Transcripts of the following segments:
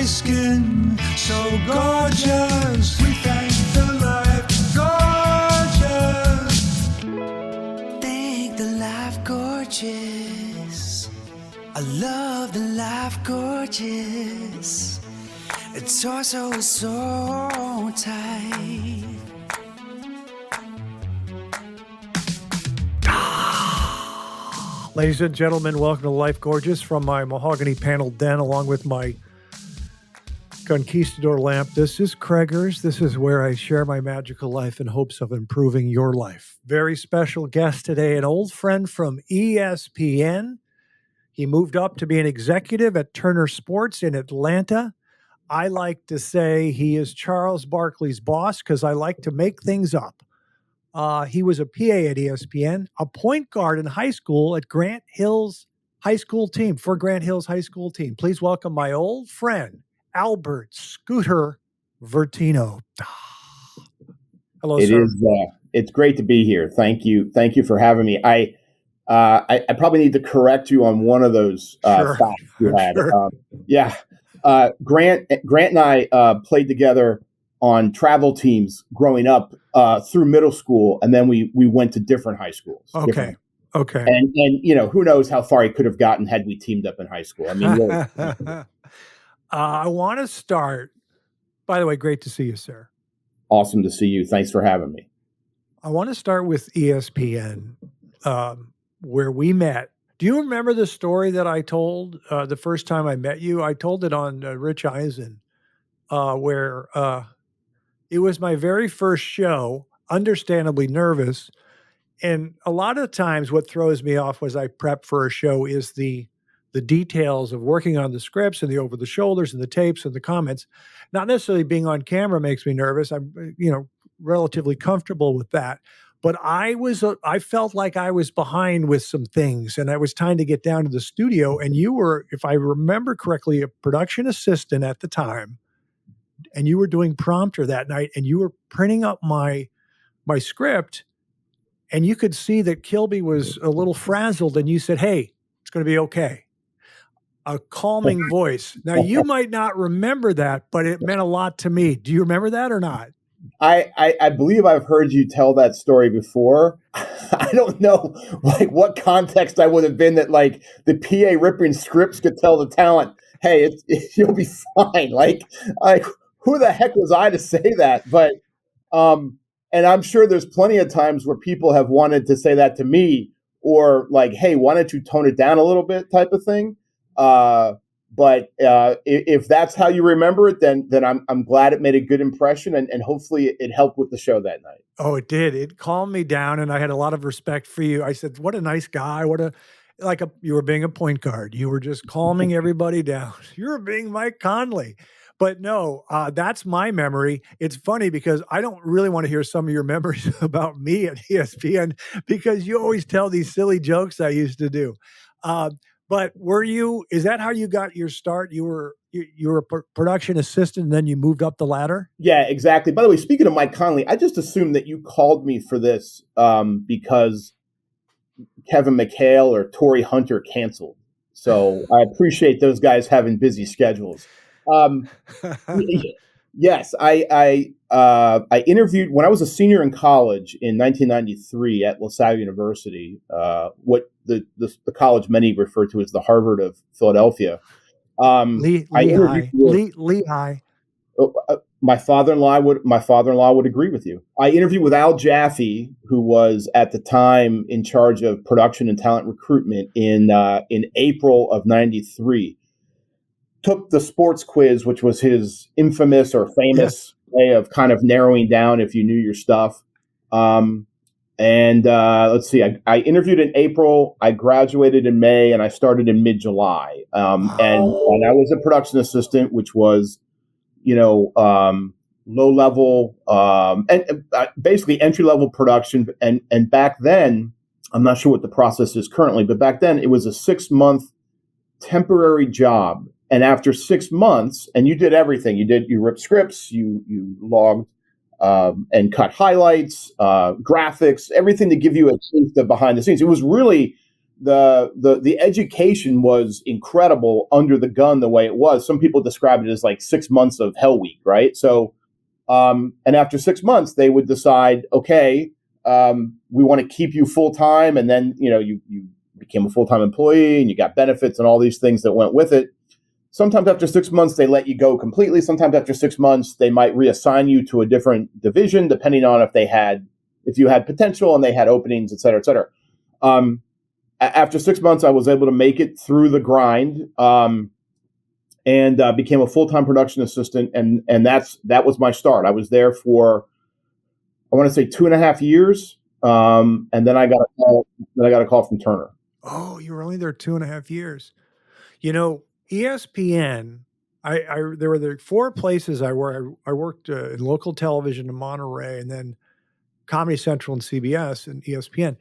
skin, so gorgeous. We thank the life gorgeous. Thank the life gorgeous. I love the life gorgeous. Its torso is so tight. Ladies and gentlemen, welcome to Life Gorgeous from my mahogany panel den along with my conquistador lamp. This is Craigers. This is where I share my magical life in hopes of improving your life. Very special guest today, an old friend from ESPN. He moved up to be an executive at Turner Sports in Atlanta. I like to say he is Charles Barkley's boss because I like to make things up. He was a PA at ESPN, a point guard in high school at Grant Hill's high school team, for Grant Hill's high school team. Please welcome my old friend, Albert Scooter Vertino. Hello, sir. It's great to be here. Thank you. Thank you for having me. I probably need to correct you on one of those facts you had. Sure. Grant and I played together on travel teams growing up through middle school, and then we went to different high schools. Okay. And you know, who knows how far he could have gotten had we teamed up in high school. I mean, really. I want to start. By the way, great to see you, sir. Awesome to see you. Thanks for having me. I want to start with ESPN, where we met. Do you remember the story that I told the first time I met you? I told it on Rich Eisen, where it was my very first show, understandably nervous. And a lot of times what throws me off was I prep for a show is the details of working on the scripts and the over the shoulders and the tapes and the comments. Not necessarily being on camera makes me nervous. I'm, relatively comfortable with that. But I felt like I was behind with some things, and it was time to get down to the studio. And you were, if I remember correctly, a production assistant at the time. And you were doing prompter that night, and you were printing up my script, and you could see that Kilby was a little frazzled, and you said, "Hey, it's going to be okay." A calming voice. Now, you might not remember that, but it meant a lot to me. Do you remember that or not? I believe I've heard you tell that story before. I don't know what context I would have been that the PA ripping scripts could tell the talent, "Hey, you'll be fine." Like who the heck was I to say that? But and I'm sure there's plenty of times where people have wanted to say that to me, or "Hey, why don't you tone it down a little bit?" type of thing. But if that's how you remember it, then I'm glad it made a good impression, and hopefully it helped with the show that night. Oh, it did. It calmed me down, and I had a lot of respect for you. I said, "What a nice guy! You were being a point guard. You were just calming everybody down. You were being Mike Conley." But no, that's my memory. It's funny because I don't really want to hear some of your memories about me at ESPN because you always tell these silly jokes I used to do. But is that how you got your start? You were a production assistant, and then you moved up the ladder? Yeah, exactly. By the way, speaking of Mike Conley, I just assumed that you called me for this because Kevin McHale or Torrey Hunter canceled. So I appreciate those guys having busy schedules. Yes, I interviewed when I was a senior in college in 1993 at LaSalle University, what the college many refer to as the Harvard of Philadelphia. Lehigh. My father-in-law would agree with you. I interviewed with Al Jaffe, who was at the time in charge of production and talent recruitment in April of '93. Took the sports quiz, which was his infamous or famous way of kind of narrowing down if you knew your stuff. Let's see, I interviewed in April, I graduated in May, and I started in mid-July. And I was a production assistant, which was, low level, and basically entry level production. And back then, I'm not sure what the process is currently, but back then it was a 6-month temporary job. And after 6 months, and you did everything. You ripped scripts, you logged and cut highlights, graphics, everything to give you a taste of behind the scenes. It was really the education was incredible under the gun the way it was. Some people describe it as like 6 months of Hell Week, right? So, and after 6 months, they would decide, okay, we want to keep you full time, and then you became a full time employee, and you got benefits and all these things that went with it. Sometimes after 6 months, they let you go completely. Sometimes after 6 months, they might reassign you to a different division, depending on if you had potential and they had openings, et cetera, et cetera. After 6 months, I was able to make it through the grind, and became a full-time production assistant. And that was my start. I was there for, I want to say 2.5 years. And then I got a call from Turner. Oh, you were only there 2.5 years. ESPN, there were the 4 places I worked. I worked in local television in Monterey, and then Comedy Central and CBS and ESPN.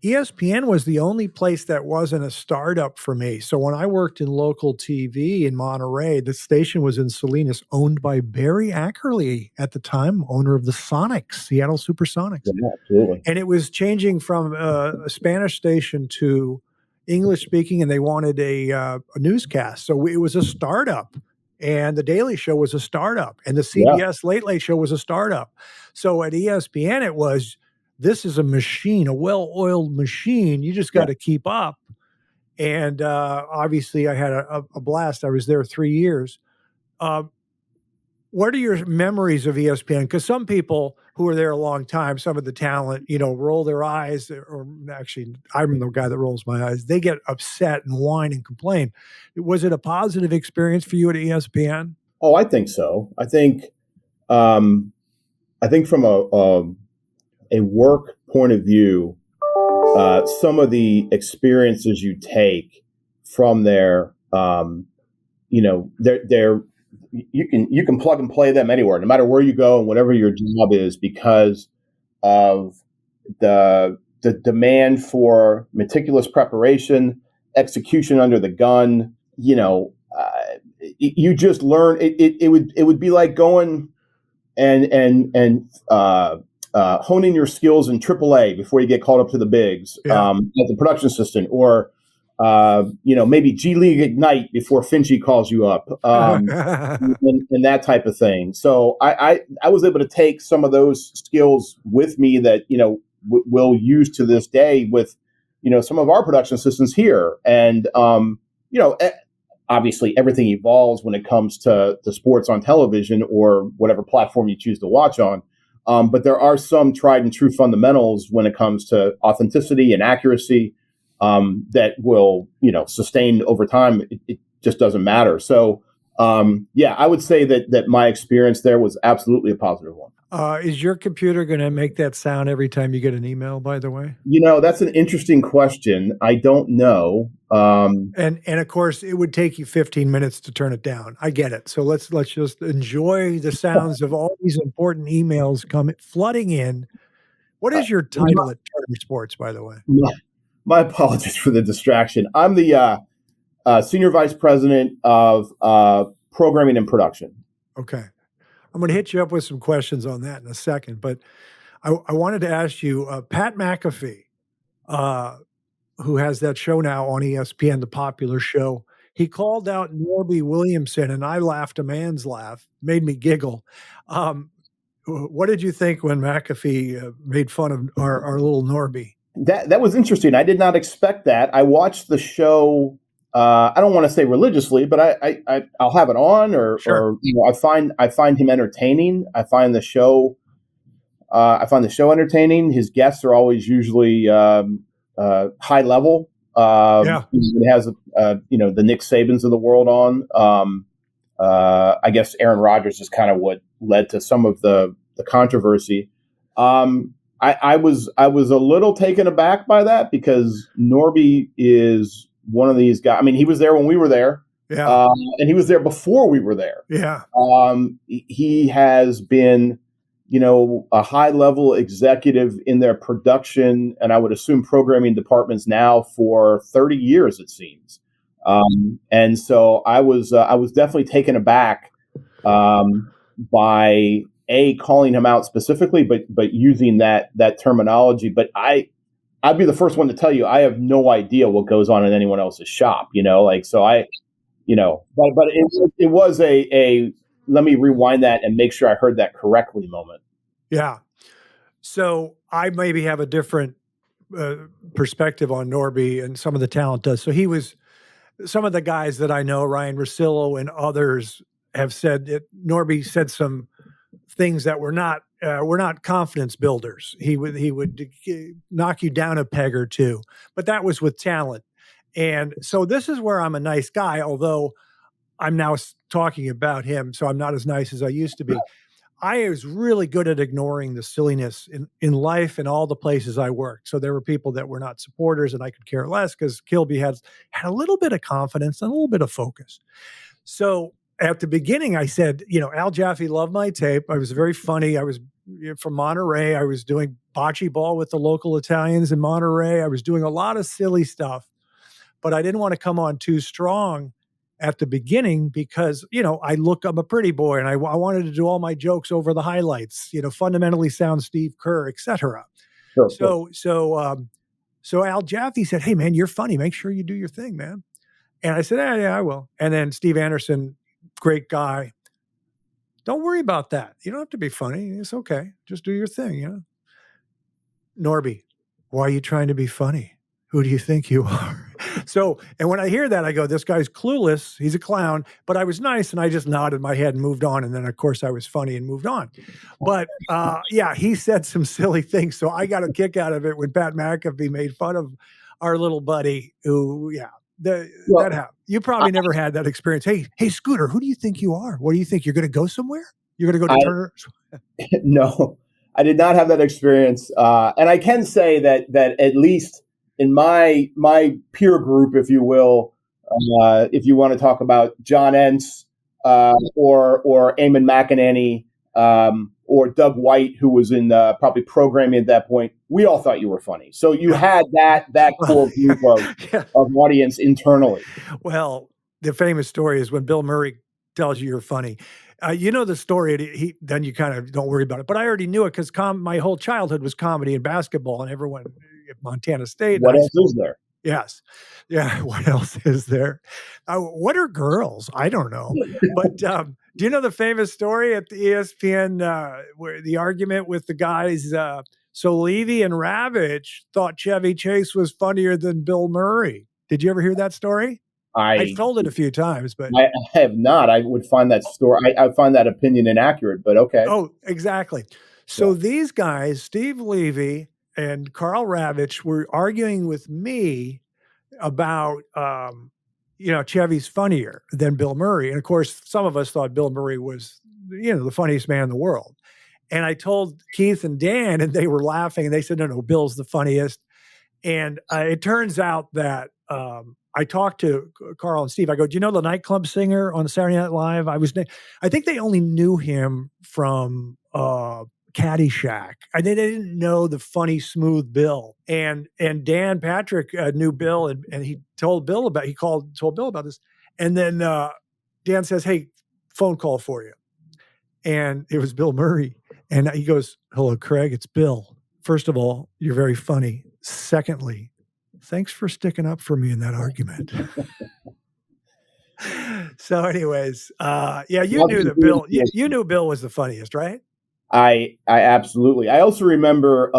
ESPN was the only place that wasn't a startup for me. So when I worked in local TV in Monterey, the station was in Salinas, owned by Barry Ackerley at the time, owner of the Sonics, Seattle Supersonics. Yeah, absolutely. And it was changing from a Spanish station to English speaking, and they wanted a newscast. So it was a startup, and the Daily Show was a startup, and the CBS Late Late Show was a startup. So at ESPN, it was, this is a machine, a well-oiled machine. You just got to keep up. And obviously I had a blast. I was there 3 years. What are your memories of ESPN? Because some people who are there a long time, some of the talent, roll their eyes, or actually, I'm the guy that rolls my eyes. They get upset and whine and complain. Was it a positive experience for you at ESPN? Oh, I think so. I think from a work point of view, some of the experiences you take from there, you can plug and play them anywhere, no matter where you go and whatever your job is, because of the demand for meticulous preparation, execution under the gun. You just learn. It would be like going and honing your skills in AAA before you get called up to the bigs, as a production assistant, or maybe G League Ignite before Finchie calls you up, and that type of thing. So I was able to take some of those skills with me that we'll use to this day with some of our production assistants here, and obviously everything evolves when it comes to sports on television or whatever platform you choose to watch on. But there are some tried and true fundamentals when it comes to authenticity and accuracy that will, sustain over time. It just doesn't matter. So, I would say that my experience there was absolutely a positive one. Is your computer going to make that sound every time you get an email, by the way? That's an interesting question. I don't know. And of course, it would take you 15 minutes to turn it down. I get it. So let's just enjoy the sounds of all these important emails flooding in. What is your title at Turner Sports, by the way? My apologies for the distraction. I'm the Senior Vice President of Programming and Production. Okay. I'm going to hit you up with some questions on that in a second, but I wanted to ask you, Pat McAfee, who has that show now on ESPN, the popular show, he called out Norby Williamson, and I laughed a man's laugh, made me giggle. What did you think when McAfee made fun of our little Norby? That was interesting. I did not expect that. I watched the show. I don't want to say religiously, but I'll have it on, or I find him entertaining. I find the show entertaining. His guests are always usually high level. It has the Nick Sabans of the world on. I guess Aaron Rodgers is kind of what led to some of the controversy. I was a little taken aback by that, because Norby is one of these guys. I mean, he was there when we were there, and he was there before we were there. Yeah. He has been, a high level executive in their production, and I would assume programming departments now for 30 years, it seems. And so I was definitely taken aback by calling him out specifically, but using that terminology. But I'd be the first one to tell you I have no idea what goes on in anyone else's shop. Like so but it was a let me rewind that and make sure I heard that correctly moment. Yeah. So I maybe have a different perspective on Norby and some of the talent does. So some of the guys that I know, Ryan Russillo and others, have said that Norby said some things that were not confidence builders. He would knock you down a peg or two, but that was with talent. And so this is where I'm a nice guy, although I'm now talking about him, so I'm not as nice as I used to be. I was really good at ignoring the silliness in life and all the places I worked. So there were people that were not supporters and I could care less because Kilby had a little bit of confidence and a little bit of focus. So at the beginning, I said, Al Jaffe loved my tape. I was very funny. I was from Monterey. I was doing bocce ball with the local Italians in Monterey. I was doing a lot of silly stuff, but I didn't want to come on too strong at the beginning because, I'm a pretty boy and I wanted to do all my jokes over the highlights, fundamentally sound Steve Kerr, et cetera. Sure. So Al Jaffe said, "Hey man, you're funny. Make sure you do your thing, man." And I said, yeah, I will. And then Steve Anderson, great guy. Don't worry about that. You don't have to be funny. It's okay. Just do your thing, Norby, why are you trying to be funny? Who do you think you are? So, and when I hear that, I go, this guy's clueless. He's a clown. But I was nice and I just nodded my head and moved on. And then, of course, I was funny and moved on. But yeah, he said some silly things. So I got a kick out of it when Pat McAfee made fun of our little buddy who, that happened. You probably never had that experience. Hey, Scooter, who do you think you are? What do you think? You're going to go somewhere? You're going to go to Turner? No, I did not have that experience. And I can say that at least in my peer group, if you will, if you want to talk about John Entz or Eamon McEnany or Doug White, who was in probably programming at that point, we all thought you were funny. So you had that core group of audience internally. Well, the famous story is when Bill Murray tells you you're funny. The story, then you kind of don't worry about it. But I already knew it because my whole childhood was comedy and basketball, and everyone at Montana State. What else is there? Yes. Yeah. What else is there? What are girls? I don't know. But do you know the famous story at the ESPN where the argument with the guys? So Levy and Ravitch thought Chevy Chase was funnier than Bill Murray. Did you ever hear that story? I've told it a few times, but I have not. I would find that story. I find that opinion inaccurate, but okay. Oh, exactly. So these guys, Steve Levy and Carl Ravitch, were arguing with me about, Chevy's funnier than Bill Murray. And of course, some of us thought Bill Murray was, the funniest man in the world. And I told Keith and Dan, and they were laughing, and they said, no, Bill's the funniest. And it turns out that I talked to Carl and Steve. I go, do you know the nightclub singer on Saturday Night Live? I think they only knew him from Caddyshack. They didn't know the funny, smooth Bill. And Dan Patrick knew Bill, and he told Bill told Bill about this. And then Dan says, hey, phone call for you. And it was Bill Murray. And he goes, hello, Craig, it's Bill. First of all, you're very funny. Secondly, thanks for sticking up for me in that argument. So anyways, you knew that Bill, you knew Bill was the funniest, right? I absolutely. I also remember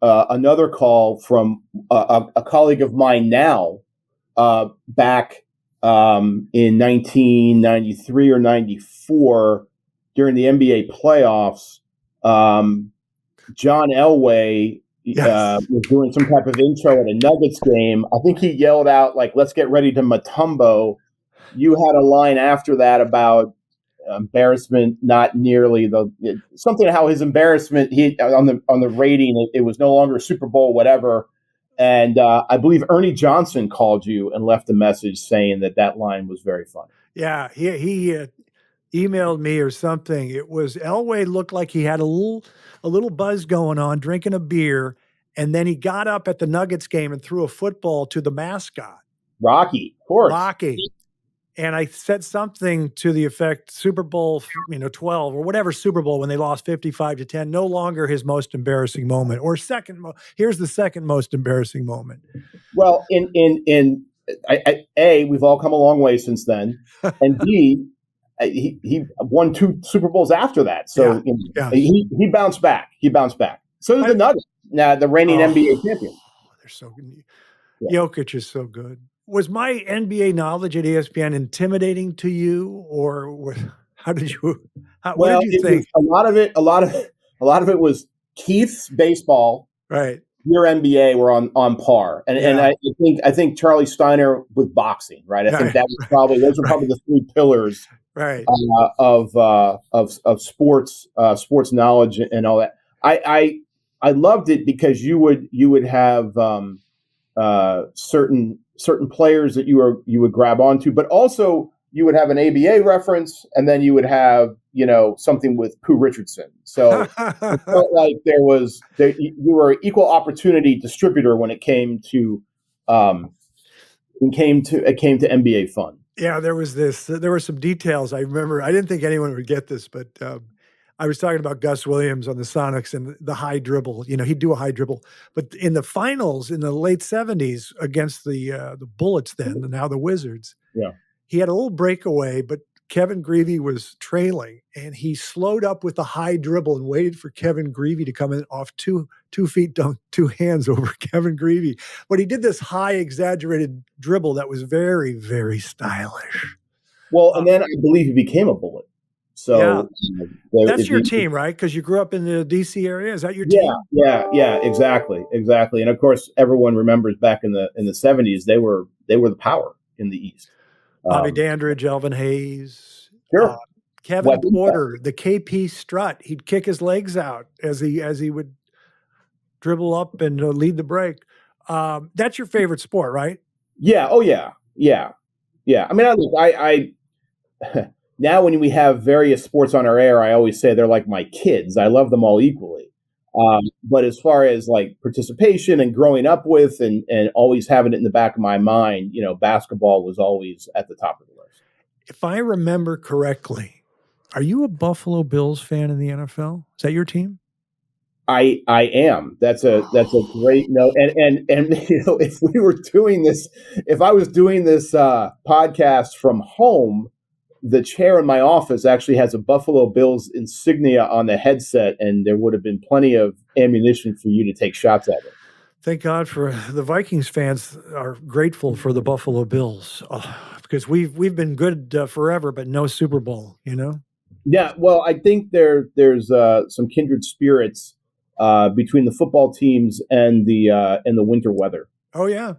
another call from a colleague of mine now back in 1993 or 94 during the NBA playoffs. John Elway was doing some type of intro at a Nuggets game. I think he yelled out, like, let's get ready to Mutombo. You had a line after that about embarrassment, not nearly something how his embarrassment on the rating, it was no longer Super Bowl, whatever. And I believe Ernie Johnson called you and left a message saying that line was very funny. Yeah, he emailed me or something. It was Elway looked like he had a little buzz going on, drinking a beer, and then he got up at the Nuggets game and threw a football to the mascot. Rocky, of course. Rocky. And I said something to the effect Super Bowl, 12 or whatever Super Bowl when they lost 55-10, no longer his most embarrassing moment or here's the second most embarrassing moment. Well, we've all come a long way since then, and B, he won 2 Super Bowls after that, so he bounced back. So did the Nuggets, now the reigning NBA champion. They're so good. Yeah. Jokic is so good. Was my NBA knowledge at ESPN intimidating to you, or what did you think? A lot of it was Keith's baseball. Right. Your NBA were on par, and I think Charlie Steiner with boxing, right? I think that was those were probably the 3 pillars, right, of sports knowledge and all that. I loved it because you would have certain players that you would grab onto, but also you would have an ABA reference, and then you would have something with Pooh Richardson. So it felt like you were an equal opportunity distributor when it came to NBA fun. Yeah, there were some details. I remember, I didn't think anyone would get this, but I was talking about Gus Williams on the Sonics and the high dribble. He'd do a high dribble. But in the finals in the late 70s against the Bullets then, and now the Wizards, he had a little breakaway, but Kevin Greavy was trailing, and he slowed up with the high dribble and waited for Kevin Greavy to come in off 2 feet down, 2 hands over Kevin Greavy. But he did this high exaggerated dribble that was very, very stylish. Well, and then I believe he became a Bullet. So that's your team, right? Because you grew up in the DC area. Is that your team? Yeah, exactly. And of course, everyone remembers back in the 70s, they were the power in the East. Bobby Dandridge, Elvin Hayes, sure. Kevin Porter, the KP strut. He'd kick his legs out as he would dribble up and lead the break. That's your favorite sport, right? Yeah. Oh yeah. I mean, now when we have various sports on our air, I always say they're like my kids. I love them all equally. But as far as like participation and growing up with and always having it in the back of my mind, basketball was always at the top of the list. If I remember correctly, are you a Buffalo Bills fan in the NFL? Is that your team? I am. That's a great note. And if we were doing this, if I was doing this podcast from home, the chair in my office actually has a Buffalo Bills insignia on the headset, and there would have been plenty of ammunition for you to take shots at it. Thank God for the Vikings fans are grateful for the Buffalo Bills because we've been good forever, but no Super Bowl, Yeah, well, I think there's some kindred spirits between the football teams and the winter weather. Oh yeah,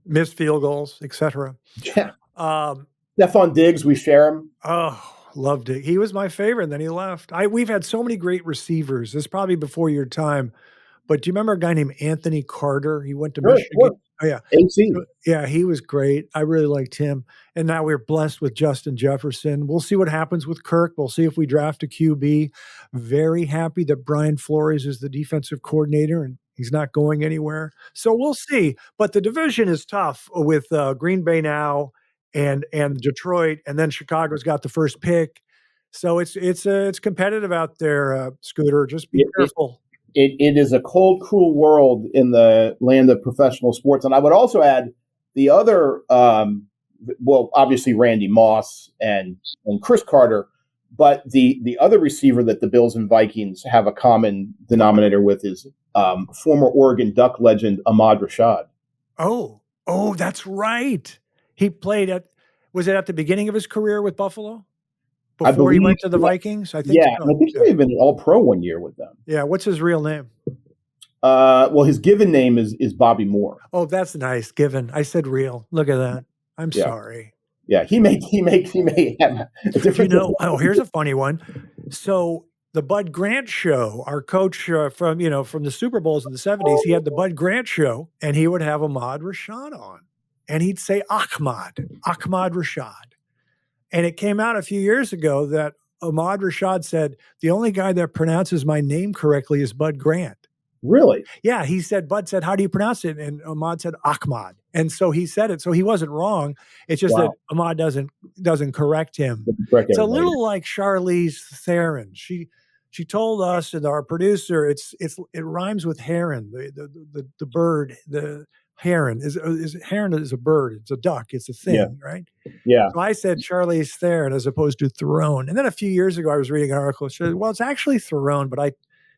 missed field goals, etc. Yeah. Stephon Diggs, we share him. Oh, loved it. He was my favorite, and then he left. We've had so many great receivers. This is probably before your time, but do you remember a guy named Anthony Carter? He went to Michigan. Sure. Oh yeah, AC. Yeah, he was great. I really liked him. And now we're blessed with Justin Jefferson. We'll see what happens with Kirk. We'll see if we draft a QB. Very happy that Brian Flores is the defensive coordinator, and he's not going anywhere. So we'll see. But the division is tough with Green Bay now. And Detroit, and then Chicago's got the first pick, so it's competitive out there. Scooter, just be careful. It is a cold, cruel world in the land of professional sports, and I would also add the other. Obviously Randy Moss and Chris Carter, but the other receiver that the Bills and Vikings have a common denominator with is former Oregon Duck legend Ahmad Rashad. Oh, that's right. He played was it at the beginning of his career with Buffalo? Before he went to the Vikings? I think. Yeah, so. I think he may have been an All-Pro one year with them. Yeah, what's his real name? Well, his given name is Bobby Moore. Oh, that's nice. Given. I said real. Look at that. I'm sorry. Yeah, he may have a different. Here's a funny one. So the Bud Grant show, our coach from the Super Bowls in the 70s, he had the Bud Grant show, and he would have Ahmad Rashad on. And he'd say Ahmad Rashad. And it came out a few years ago that Ahmad Rashad said, the only guy that pronounces my name correctly is Bud Grant. Really? Yeah, he said, Bud said, how do you pronounce it? And Ahmad said, Ahmad. And so he said it. So he wasn't wrong. It's just that Wow. Ahmad doesn't correct him. Correct It's a everybody. little like Charlize Theron. She told us, and our producer, it rhymes with heron, the bird, the heron is heron is a bird. It's a duck. It's a thing, right? Yeah. So I said Charlize Theron as opposed to Theron. And then a few years ago, I was reading an article that said, well, it's actually Theron, but I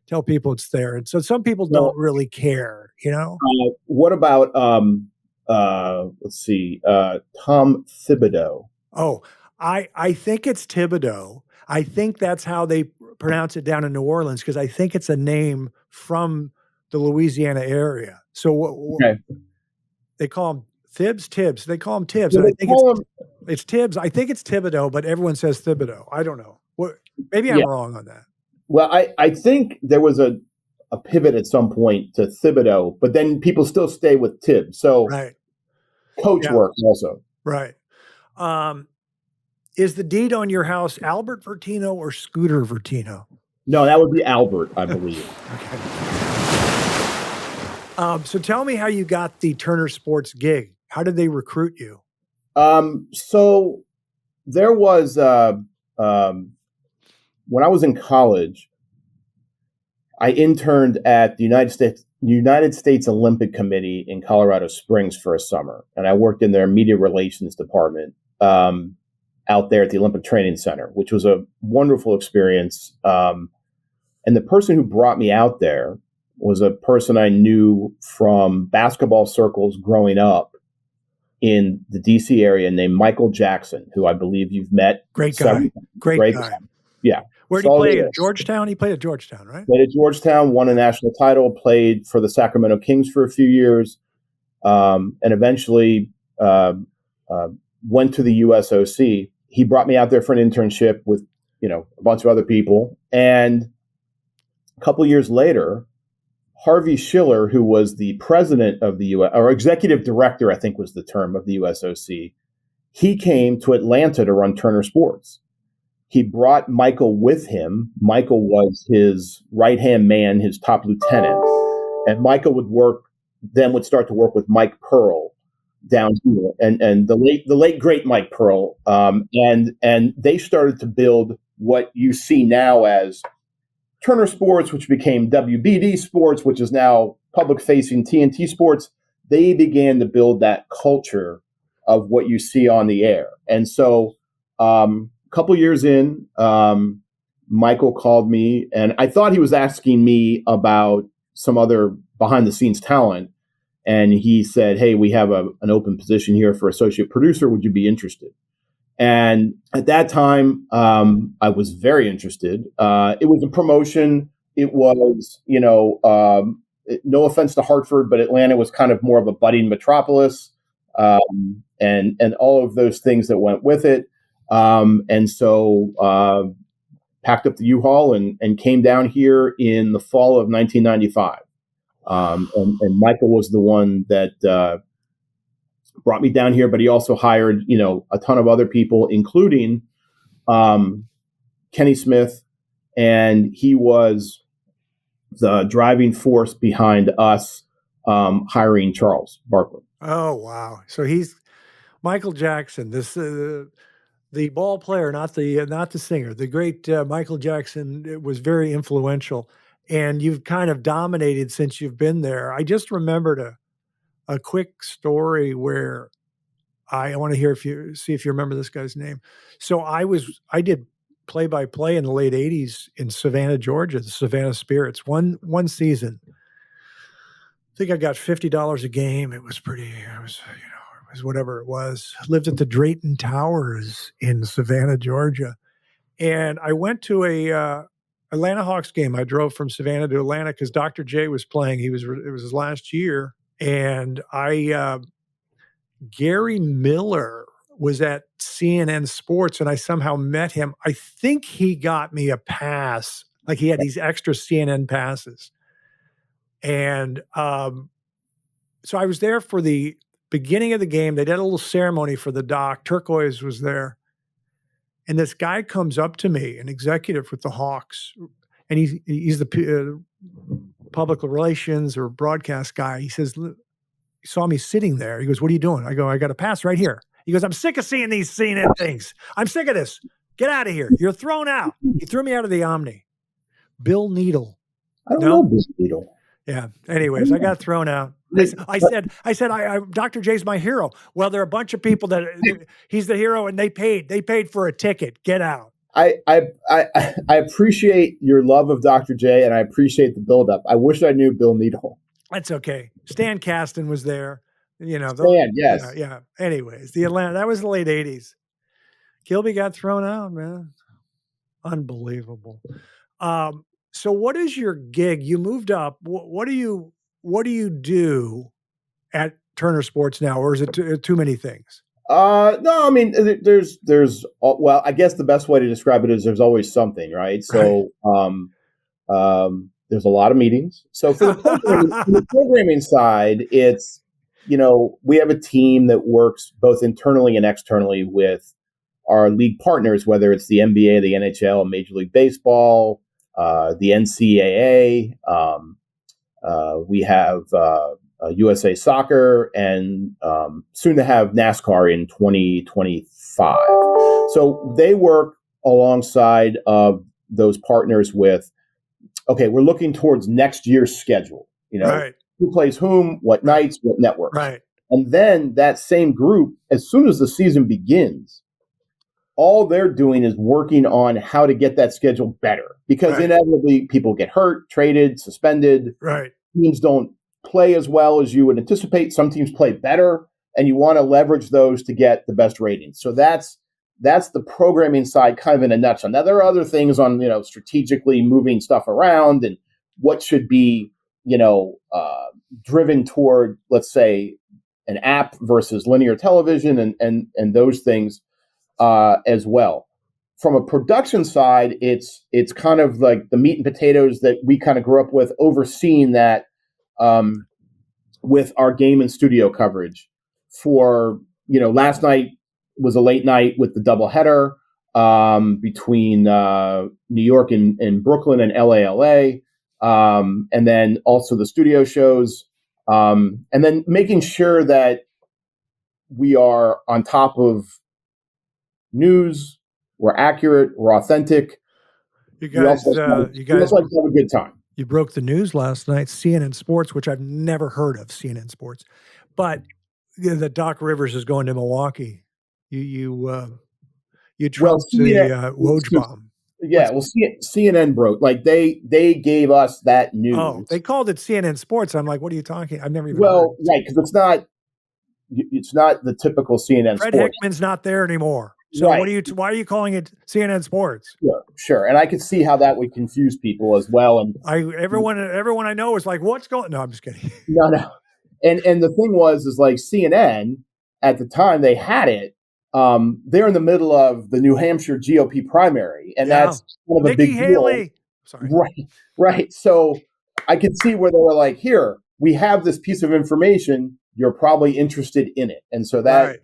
tell people it's Theron. So some people don't really care, you know? What about, let's see, Tom Thibodeau? Oh, I think it's Thibodeau. I think that's how they pronounce it down in New Orleans because I think it's a name from the Louisiana area. So they call him Tibbs. They call him Tibbs. And I think it's Tibbs. I think it's Thibodeau, but everyone says Thibodeau. I don't know. Maybe I'm wrong on that. Well, I think there was a pivot at some point to Thibodeau, but then people still stay with Tibbs. So coach works also. Right. Is the deed on your house Albert Vertino or Scooter Vertino? No, that would be Albert, I believe. Okay. So tell me how you got the Turner Sports gig. How did they recruit you? So there was when I was in college, I interned at the United States Olympic Committee in Colorado Springs for a summer, and I worked in their media relations department out there at the Olympic Training Center, which was a wonderful experience. And the person who brought me out there was a person I knew from basketball circles growing up in the DC area named Michael Jackson, who I believe you've met. Great guy. Great guy. Yeah. Where did he play? At Georgetown? He played at Georgetown, right? Played at Georgetown, won a national title, played for the Sacramento Kings for a few years, and eventually went to the USOC. He brought me out there for an internship with, a bunch of other people. And a couple years later, Harvey Schiller, who was the president of the U.S., or executive director, I think was the term, of the USOC, he came to Atlanta to run Turner Sports. He brought Michael with him. Michael was his right-hand man, his top lieutenant. And Michael would start to work with Mike Pearl down here, and the late great Mike Pearl. And they started to build what you see now as Turner Sports, which became WBD Sports, which is now public-facing TNT Sports. They began to build that culture of what you see on the air. And so couple years in, Michael called me, and I thought he was asking me about some other behind-the-scenes talent. And he said, hey, we have an open position here for associate producer. Would you be interested? And at that time, I was very interested. It was a promotion. It was, no offense to Hartford, but Atlanta was kind of more of a budding metropolis, and all of those things that went with it. And so packed up the U-Haul and came down here in the fall of 1995. And Michael was the one that brought me down here, but he also hired, a ton of other people, including Kenny Smith, and he was the driving force behind us hiring Charles Barkley. Oh, wow. So he's Michael Jackson, the ball player, not the singer. The great Michael Jackson was very influential, and you've kind of dominated since you've been there. I just remembered a quick story where I want to see if you remember this guy's name. So I did play-by-play in the late 80s in Savannah, Georgia, the Savannah Spirits. One season. I think I got $50 a game. It was whatever it was. I lived at the Drayton Towers in Savannah, Georgia. And I went to a Atlanta Hawks game. I drove from Savannah to Atlanta because Dr. J was playing. It was his last year. And Gary Miller was at CNN Sports, and I somehow met him. I think he got me a pass. Like he had these extra CNN passes. And so I was there for the beginning of the game. They did a little ceremony for the doc. Turquoise was there. And this guy comes up to me, an executive with the Hawks. And he's the public relations or broadcast guy. He says, he saw me sitting there. He goes, "What are you doing?" I go, "I got a pass right here." He goes, "I'm sick of seeing these CNN things. I'm sick of this. Get out of here. You're thrown out." He threw me out of the Omni. Bill Needle. I don't know Bill Needle. Yeah. Anyways, I got thrown out. I said, Dr. J's my hero. Well, there are a bunch of people that he's the hero, and they paid for a ticket. Get out. I appreciate your love of Dr. J, and I appreciate the buildup. I wish I knew Bill Needle. That's okay. Stan Kasten was there. Stan, yes. Yeah. Anyways, that was the late 80s. Kilby got thrown out, man. Unbelievable. So what is your gig? You moved up. What do you do at Turner Sports now, or is it too many things? No, I mean, there's well, I guess the best way to describe it is there's always something, right? So, there's a lot of meetings. So for the programming side, it's, we have a team that works both internally and externally with our league partners, whether it's the NBA, the NHL, Major League Baseball, the NCAA. We have USA Soccer, and soon to have NASCAR in 2025. So they work alongside of those partners with, okay, we're looking towards next year's schedule. Right. Who plays whom, what nights, what networks. Right. And then that same group, as soon as the season begins, all they're doing is working on how to get that schedule better, because inevitably people get hurt, traded, suspended. Right. Teams don't play as well as you would anticipate. Some teams play better, and you want to leverage those to get the best ratings. So that's the programming side kind of in a nutshell. Now, there are other things on, strategically moving stuff around and what should be, driven toward, let's say, an app versus linear television and those things as well. From a production side, it's kind of like the meat and potatoes that we kind of grew up with, overseeing that with our game and studio coverage. For, last night was a late night with the doubleheader between New York and Brooklyn and LA. And then also the studio shows, and then making sure that we are on top of news, we're accurate, we're authentic. You guys like to have a good time. You broke the news last night, CNN Sports, which I've never heard of, CNN Sports, but the Doc Rivers is going to Milwaukee. You trumped the Woj bomb. Yeah, CNN broke. Like they gave us that news. Oh, they called it CNN Sports. I'm like, what are you talking? I've never even. Well, right, because it's not the typical CNN. Fred Sports. Hickman's not there anymore. So why are you calling it CNN Sports? Sure. And I could see how that would confuse people as well. And everyone I know is like, what's going? No, I'm just kidding. No. And the thing is like CNN at the time they had it. They're in the middle of the New Hampshire GOP primary, and that's kind of a big Haley. deal. Sorry. Right. So I could see where they were like, here, we have this piece of information. You're probably interested in it. And so that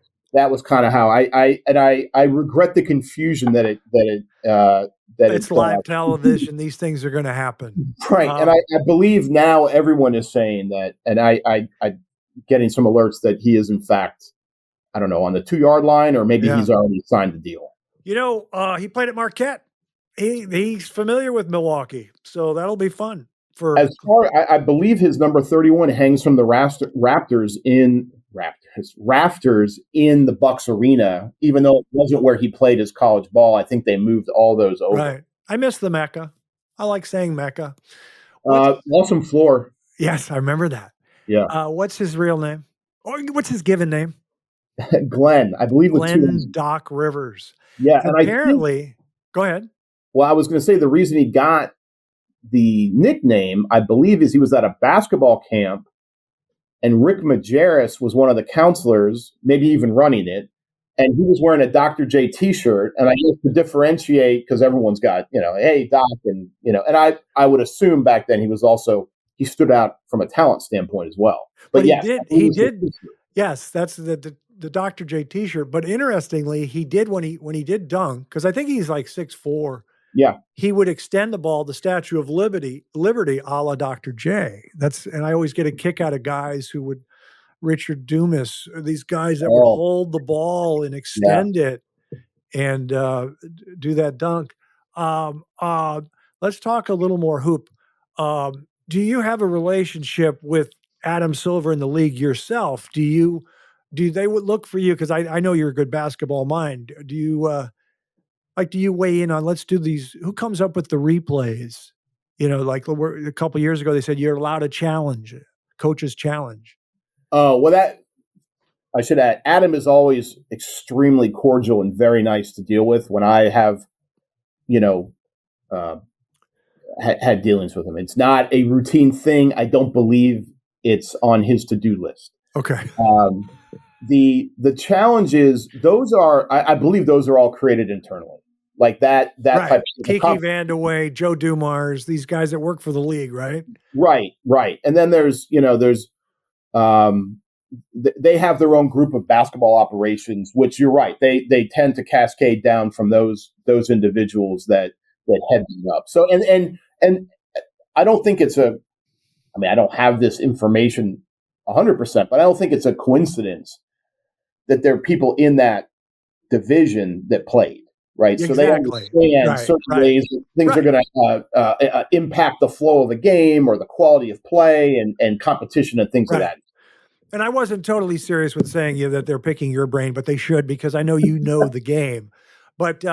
was kind of how I regret the confusion that it's live television. These things are going to happen. Right. And I believe now everyone is saying that, and I getting some alerts that he is in fact, I don't know, on the 2-yard line, or maybe he's already signed the deal. He played at Marquette. He's familiar with Milwaukee, so that'll be fun. I believe his number 31 hangs from the rafters in the Bucks arena, even though it wasn't where he played his college ball. I think they moved all those over. Right. I miss the Mecca. I like saying Mecca. Awesome floor. Yes, I remember that. Yeah. What's his real name? Or what's his given name? Glenn, I believe. Glenn Doc Rivers. Yeah. And apparently, go ahead. Well, I was going to say the reason he got the nickname, I believe, is he was at a basketball camp, and Rick Majerus was one of the counselors, maybe even running it, and he was wearing a Dr. J t-shirt, and I guess to differentiate, because everyone's got, hey, Doc, and, and I would assume back then he stood out from a talent standpoint as well. But yes, he did. Yes, that's the Dr. J t-shirt. But interestingly, he did when he did dunk, because I think he's like 6'4". Yeah. he would extend the ball, the Statue of Liberty, a la Dr. J. And I always get a kick out of guys who would, Richard Dumas, these guys that would hold the ball and extend it and do that dunk. Let's talk a little more hoop. Do you have a relationship with Adam Silver in the league yourself? Do they would look for you? Because I know you're a good basketball mind. Do you weigh in on, let's do these, who comes up with the replays? Like a couple years ago, they said you're allowed a challenge, coach's challenge. Oh, well, that I should add, Adam is always extremely cordial and very nice to deal with when I have, had dealings with him. It's not a routine thing. I don't believe it's on his to-do list. Okay. The challenges, those are, I believe those are all created internally. Like that right. type of Kiki Vandeweghe, Joe Dumars, these guys that work for the league, right? Right. And then there's they have their own group of basketball operations, which you're right. They tend to cascade down from those individuals that head them up. So and I don't think I don't have this information 100%, but I don't think it's a coincidence that there are people in that division that played, right? Exactly. So they understand certain ways that things are going to impact the flow of the game or the quality of play and competition and things of that. And I wasn't totally serious with saying that they're picking your brain, but they should, because I know you know the game. But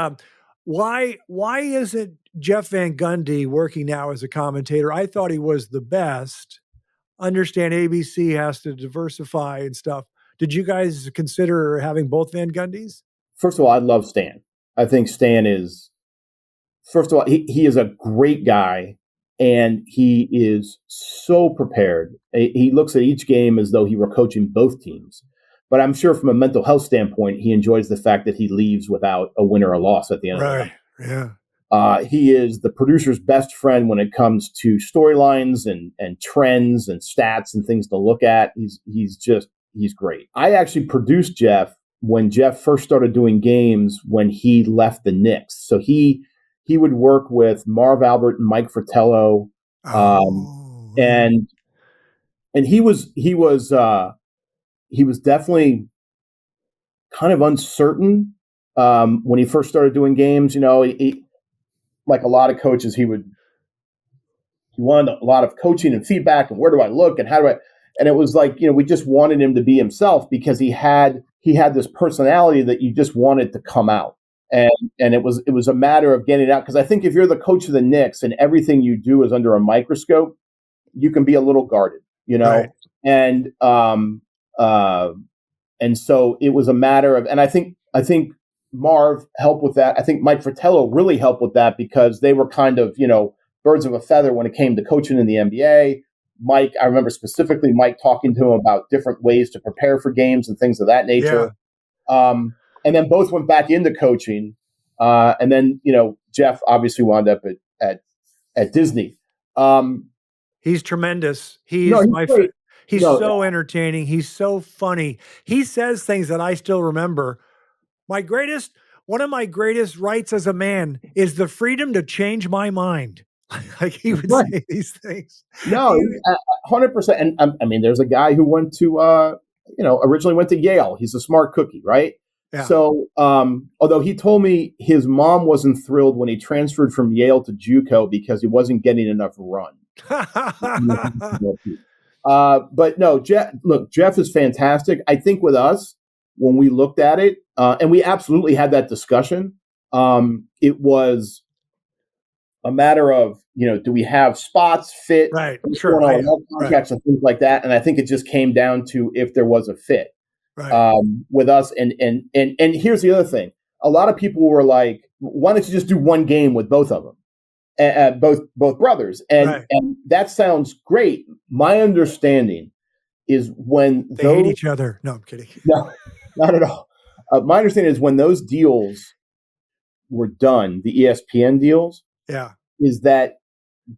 why isn't Jeff Van Gundy working now as a commentator? I thought he was the best. Understand ABC has to diversify and stuff. Did you guys consider having both Van Gundys? First of all, I love Stan. I think Stan is, first of all, he is a great guy. And he is so prepared. He looks at each game as though he were coaching both teams. But I'm sure from a mental health standpoint, he enjoys the fact that he leaves without a win or a loss at the end of the night. Yeah. He is the producer's best friend when it comes to storylines and trends and stats and things to look at. He's great. I actually produced Jeff when Jeff first started doing games when he left the Knicks. So he would work with Marv Albert and Mike Fratello, and he was definitely kind of uncertain when he first started doing games. He, like a lot of coaches, he wanted a lot of coaching and feedback, and where do I look and how do I? And it was like, we just wanted him to be himself because he had this personality that you just wanted to come out. And it was a matter of getting it out, because I think if you're the coach of the Knicks and everything you do is under a microscope, you can be a little guarded, Right. And so it was a matter of, and I think Marv helped with that. I think Mike Fratello really helped with that because they were kind of birds of a feather when it came to coaching in the NBA. Mike, I remember specifically Mike talking to him about different ways to prepare for games and things of that nature. Yeah. And then both went back into coaching. And then, Jeff obviously wound up at Disney. He's tremendous. He's so entertaining. He's so funny. He says things that I still remember. One of my greatest rights as a man is the freedom to change my mind. Like he would say these things. No, 100%. And there's a guy who went to, originally went to Yale. He's a smart cookie, right? Yeah. So, although he told me his mom wasn't thrilled when he transferred from Yale to JUCO because he wasn't getting enough run. But no, Jeff is fantastic. I think with us, when we looked at it, and we absolutely had that discussion, it was a matter of, do we have spots fit? Right. Sure. Contracts and things like that. And I think it just came down to if there was a fit. Right. With us. And here's the other thing. A lot of people were like, why don't you just do one game with both of them? Both brothers. And that sounds great. My understanding is when they hate each other. No, I'm kidding. No, not at all. My understanding is when those deals were done, the ESPN deals, is that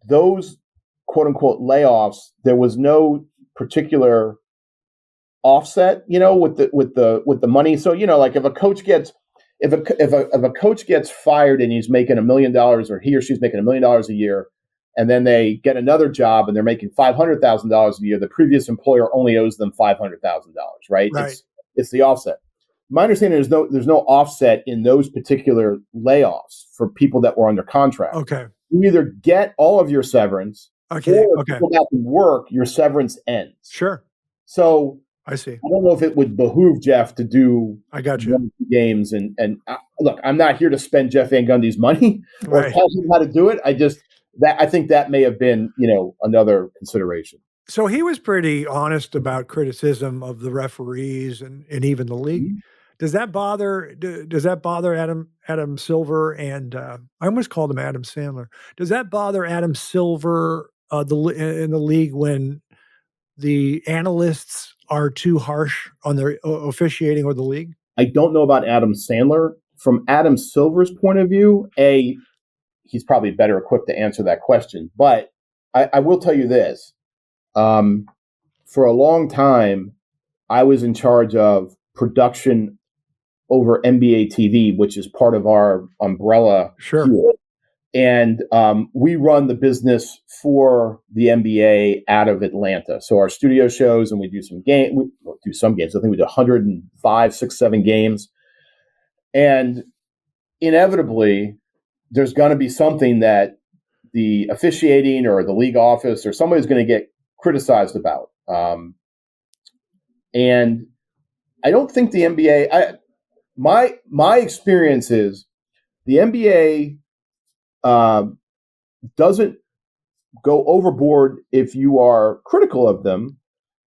those quote unquote layoffs, there was no particular offset, with the money. So, like if a coach gets, if a coach gets fired and he's making $1 million, or he or she's making $1 million a year, and then they get another job and they're making $500,000 a year, the previous employer only owes them $500,000, right? Right. It's the offset. My understanding is there's no offset in those particular layoffs for people that were under contract. Okay. You either get all of your severance, or if you go back and work, your severance ends. Sure. So I see. I don't know if it would behoove Jeff to do I got you. games. And look, I'm not here to spend Jeff Van Gundy's money or Right. tell him how to do it. I think that may have been, another consideration. So he was pretty honest about criticism of the referees and even the league. Mm-hmm. Does that bother Adam Silver and I almost called him Adam Sandler? Does that bother Adam Silver in the league when the analysts are too harsh on their officiating or the league? I don't know about Adam Sandler. From Adam Silver's point of view, he's probably better equipped to answer that question. But I will tell you this. For a long time, I was in charge of production over NBA TV, which is part of our umbrella. Sure. Here. And we run the business for the NBA out of Atlanta. So our studio shows, and we do some games. We do some games. I think we do 105, 6, 7 games. And inevitably, there's going to be something that the officiating or the league office or somebody's going to get criticized about. And I don't think the NBA. My experience is the NBA doesn't go overboard if you are critical of them.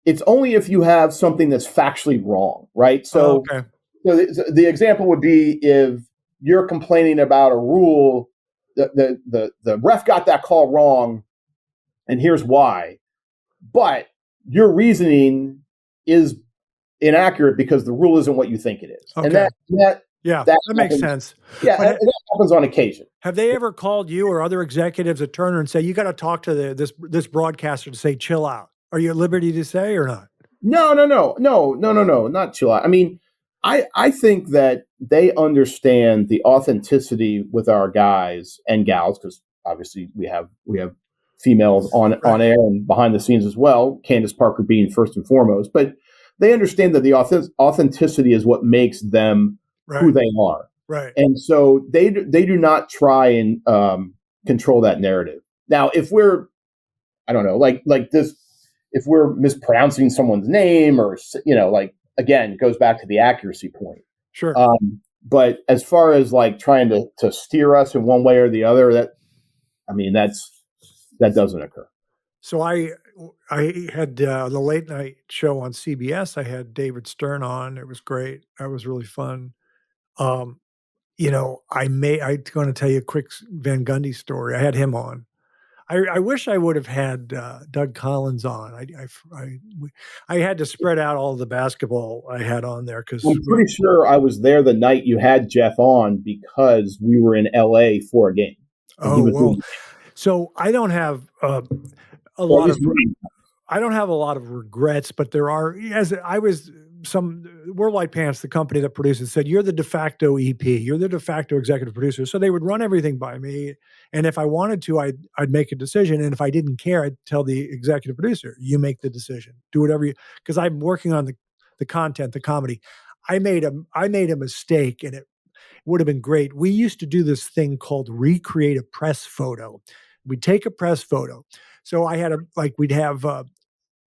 It's only if you have something that's factually wrong, right? So, okay. So the example would be if you're complaining about a rule, the ref got that call wrong, and here's why. But your reasoning is inaccurate because the rule isn't what you think it is. Okay. And that makes sense. Yeah, that happens on occasion. Have they ever called you or other executives at Turner and say, you got to talk to this broadcaster to say, chill out? Are you at liberty to say or not? No, not chill out. I mean, I think that they understand the authenticity with our guys and gals, because obviously we have females on air and behind the scenes as well, Candace Parker being first and foremost. But they understand that the authenticity is what makes them who they are. Right. And so they do not try and control that narrative. Now, if we're, I don't know, like this, if we're mispronouncing someone's name or, again, it goes back to the accuracy point. Sure. But as far as like trying to steer us in one way or the other, that doesn't occur. So I had the late night show on CBS. I had David Stern on. It was great. That was really fun. I'm going to tell you a quick Van Gundy story. I had him on. I wish I would have had Doug Collins on. I had to spread out all the basketball I had on there because I'm pretty sure I was there the night you had Jeff on because we were in LA for a game. Oh, well. So I don't have I don't have a lot of regrets, but there are, Worldwide Pants, the company that produces, said, you're the de facto EP, you're the de facto executive producer. So they would run everything by me. And if I wanted to, I'd make a decision. And if I didn't care, I'd tell the executive producer, you make the decision, do whatever because I'm working on the content, the comedy. I made a mistake and it would have been great. We used to do this thing called recreate a press photo. We'd take a press photo. So I had we'd have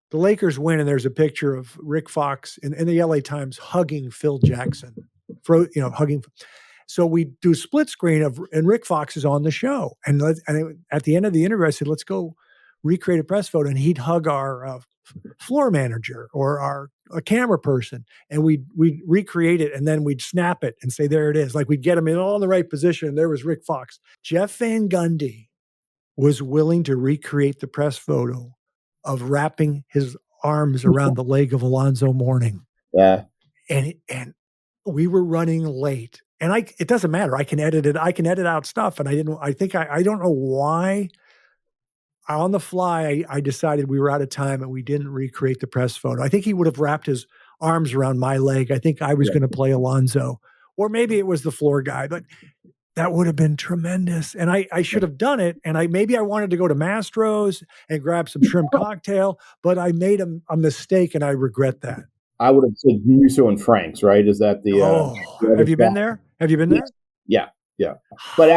the Lakers win, and there's a picture of Rick Fox in the LA Times hugging Phil Jackson, hugging. So we do split screen and Rick Fox is on the show. And at the end of the interview, I said, let's go recreate a press photo. And he'd hug our floor manager or a camera person. And we'd recreate it, and then we'd snap it and say, there it is. Like we'd get him in all in the right position. And there was Rick Fox. Jeff Van Gundy was willing to recreate the press photo of wrapping his arms around the leg of Alonzo Mourning. Yeah. And we were running late. And it doesn't matter. I can edit it. I can edit out stuff. And I don't know why on the fly, I decided we were out of time and we didn't recreate the press photo. I think he would have wrapped his arms around my leg. I think I was going to play Alonzo. or maybe it was the floor guy, but that would have been tremendous. And I should have done it. And maybe I wanted to go to Mastro's and grab some shrimp cocktail, but I made a mistake and I regret that. I would have said Musso and Frank's, right? Is that the? Have you been there? Have you been there? Yeah. But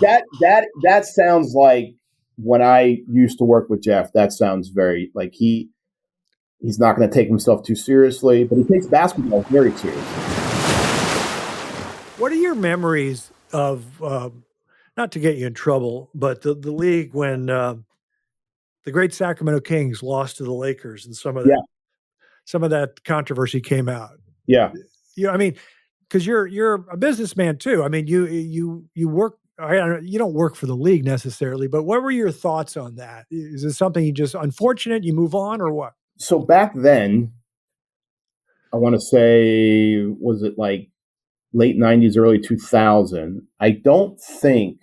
that sounds like when I used to work with Jeff. That sounds very like he's not going to take himself too seriously, but he takes basketball very seriously. What are your memories of, not to get you in trouble, but the league when the great Sacramento Kings lost to the Lakers and some of that controversy came out? Yeah. I mean, because you're a businessman too. I mean, you work. You don't work for the league necessarily, but what were your thoughts on that? Is it something you just unfortunate, you move on, or what? So back then, I want to say, was it like late 90s, early 2000? I don't think,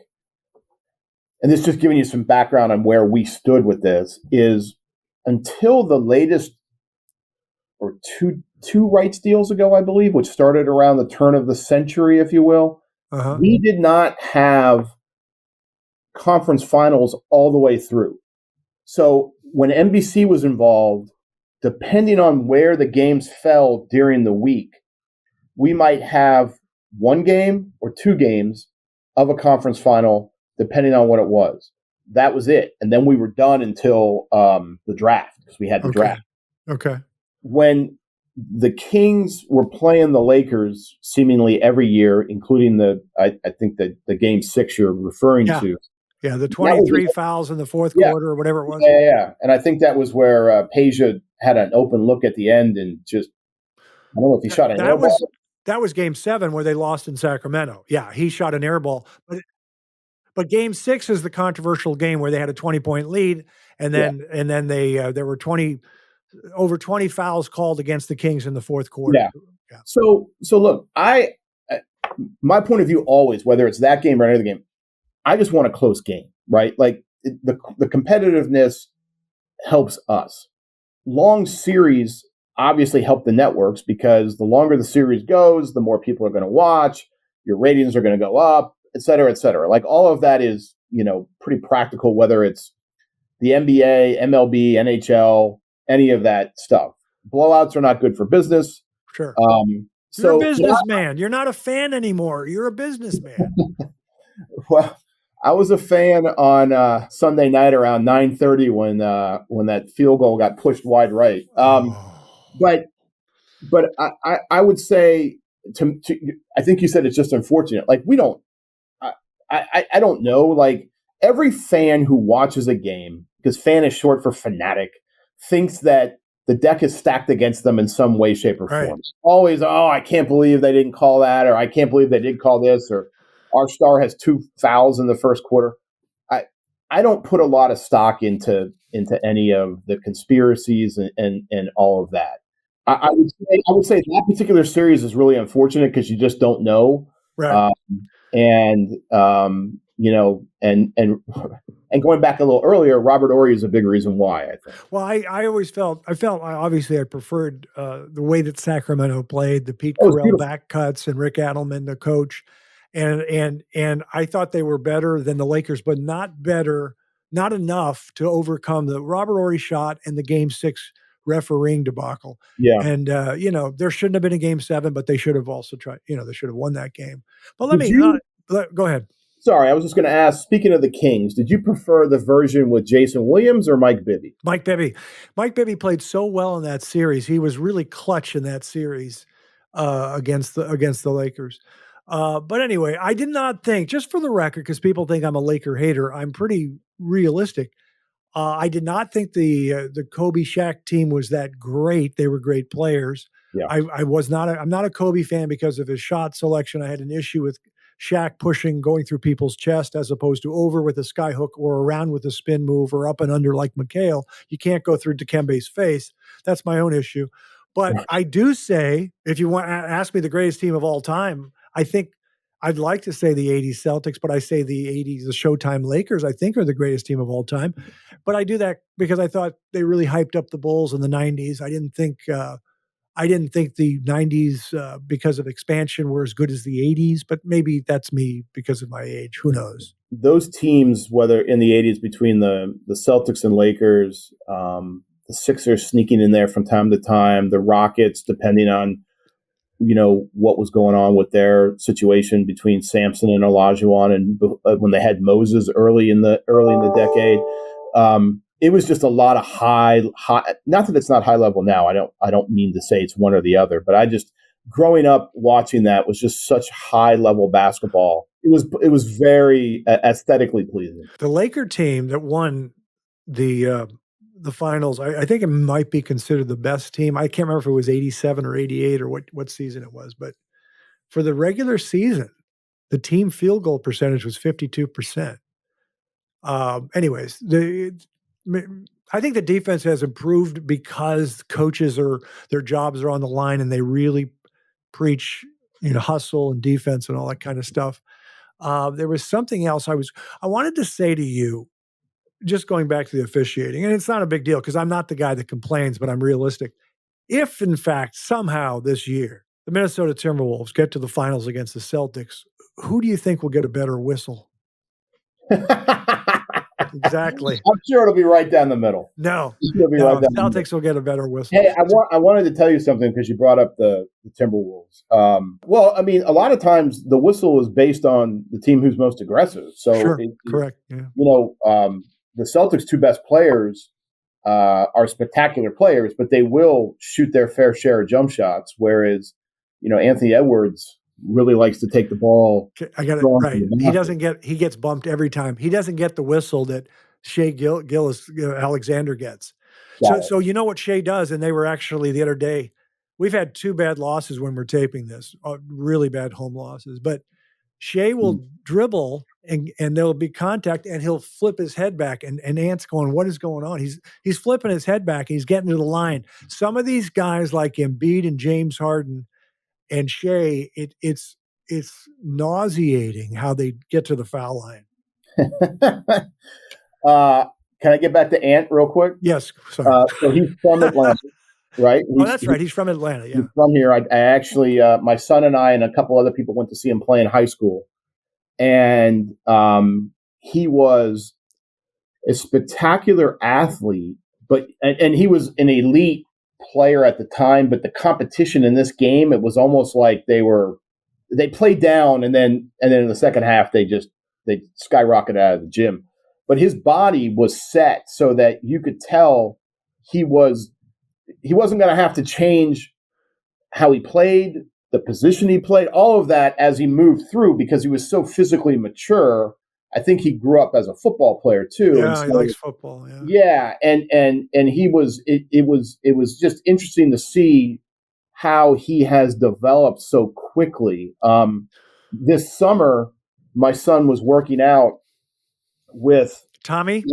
and this is just giving you some background on where we stood with this, is until the latest or two rights deals ago, I believe, which started around the turn of the century, if you will, we did not have conference finals all the way through. So when NBC was involved, depending on where the games fell during the week, we might have one game or two games of a conference final, depending on what it was. That was it. And then we were done until the draft, because we had the draft. Okay. When the Kings were playing the Lakers seemingly every year, including I think the game 6 you're referring to. Yeah, the 23 fouls in the fourth quarter or whatever it was. Yeah. And I think that was where Peja had an open look at the end and just, I don't know if he shot an air ball. That was game 7 where they lost in Sacramento. Yeah, he shot an air ball. But game 6 is the controversial game where they had a 20-point lead, and then there were over 20 fouls called against the Kings in the fourth quarter. Yeah. So look, my point of view always, whether it's that game or another game, I just want a close game, right? Like the competitiveness helps us. Long series obviously help the networks, because the longer the series goes, the more people are going to watch, your ratings are going to go up, et cetera, et cetera. Like all of that is, pretty practical, whether it's the NBA, MLB, NHL, any of that stuff. Blowouts are not good for business. Sure. You're a businessman. You're not a fan anymore. You're a businessman. Well, I was a fan on Sunday night around 9:30 when that field goal got pushed wide right. But I would say I think you said it's just unfortunate. Like I don't know. Like every fan who watches a game, because fan is short for fanatic, thinks that the deck is stacked against them in some way, shape, or form. Always, I can't believe they didn't call that, or I can't believe they did call this, or our star has 2 fouls in the first quarter. I don't put a lot of stock into any of the conspiracies and all of that. I would say that particular series is really unfortunate because you just don't know. Right. And going back a little earlier, Robert Horry is a big reason why, I think. Well, I always felt obviously I preferred the way that Sacramento played, the Pete Carroll back cuts and Rick Adelman, the coach. And I thought they were better than the Lakers, but not enough to overcome the Robert Horry shot and the game 6 refereeing debacle. Yeah. And, there shouldn't have been a game 7, but they should have also tried, they should have won that game. But go ahead. Sorry, I was just going to ask, speaking of the Kings, did you prefer the version with Jason Williams or Mike Bibby? Mike Bibby played so well in that series. He was really clutch in that series against the Lakers. But anyway, I did not think, just for the record, because people think I'm a Laker hater, I'm pretty realistic. I did not think the Kobe Shaq team was that great. They were great players. Yeah. I'm not a Kobe fan because of his shot selection. I had an issue with Shaq going through people's chest as opposed to over with a sky hook or around with a spin move or up and under like McHale. You can't go through Dikembe's face. That's my own issue. But I do say, if you want to ask me the greatest team of all time, I think I'd like to say the 80s Celtics, but I say the 80s, the Showtime Lakers, I think are the greatest team of all time. But I do that because I thought they really hyped up the Bulls in the 90s. I didn't think I didn't think the 90s, because of expansion, were as good as the 80s, but maybe that's me because of my age. Who knows? Those teams, whether in the 80s between the Celtics and Lakers, the Sixers sneaking in there from time to time, the Rockets, depending on what was going on with their situation between Sampson and Olajuwon, and when they had Moses early in the decade, it was just a lot of high. Not that it's not high level now. I don't mean to say it's one or the other, but I just growing up watching that was just such high level basketball. It was very aesthetically pleasing. The Laker team that won the finals, I think it might be considered the best team. I can't remember if it was 87 or 88 or what season it was, but for the regular season, the team field goal percentage was 52%. Anyways, I think the defense has improved because coaches their jobs are on the line and they really preach, hustle and defense and all that kind of stuff. There was something else I wanted to say to you, just going back to the officiating, and it's not a big deal because I'm not the guy that complains, but I'm realistic. If, in fact, somehow this year, the Minnesota Timberwolves get to the finals against the Celtics, who do you think will get a better whistle? Exactly. I'm sure it'll be right down the middle. No, right Celtics will get a better whistle. Hey, I wanted to tell you something because you brought up the Timberwolves. Well, I mean, a lot of times the whistle is based on the team who's most aggressive. So, sure, correct. Yeah. The Celtics' two best players are spectacular players, but they will shoot their fair share of jump shots. Whereas, Anthony Edwards really likes to take the ball. I got it right. He gets bumped every time. He doesn't get the whistle that Shea Gillis Alexander gets. So you know what Shea does, and they were actually the other day. We've had 2 bad losses when we're taping this, really bad home losses. But Shea will dribble and there'll be contact, and he'll flip his head back, and Ant's going, "What is going on?" He's flipping his head back. He's getting to the line. Some of these guys like Embiid and James Harden and Shea, it's nauseating how they get to the foul line. Can I get back to Ant real quick? Yes, sorry. So he's from Atlanta, right? That's right. He's from Atlanta. Yeah, he's from here. I actually, my son and I and a couple other people went to see him play in high school, and he was a spectacular athlete, but and he was an elite player at the time. But the competition in this game, it was almost like they played down, and then in the second half they skyrocketed out of the gym. But his body was set so that you could tell he wasn't going to have to change how he played, the position he played, all of that as he moved through, because he was so physically mature. I think he grew up as a football player too. Yeah, he likes football. Yeah, and he was. It was just interesting to see how he has developed so quickly. This summer, my son was working out with Tommy,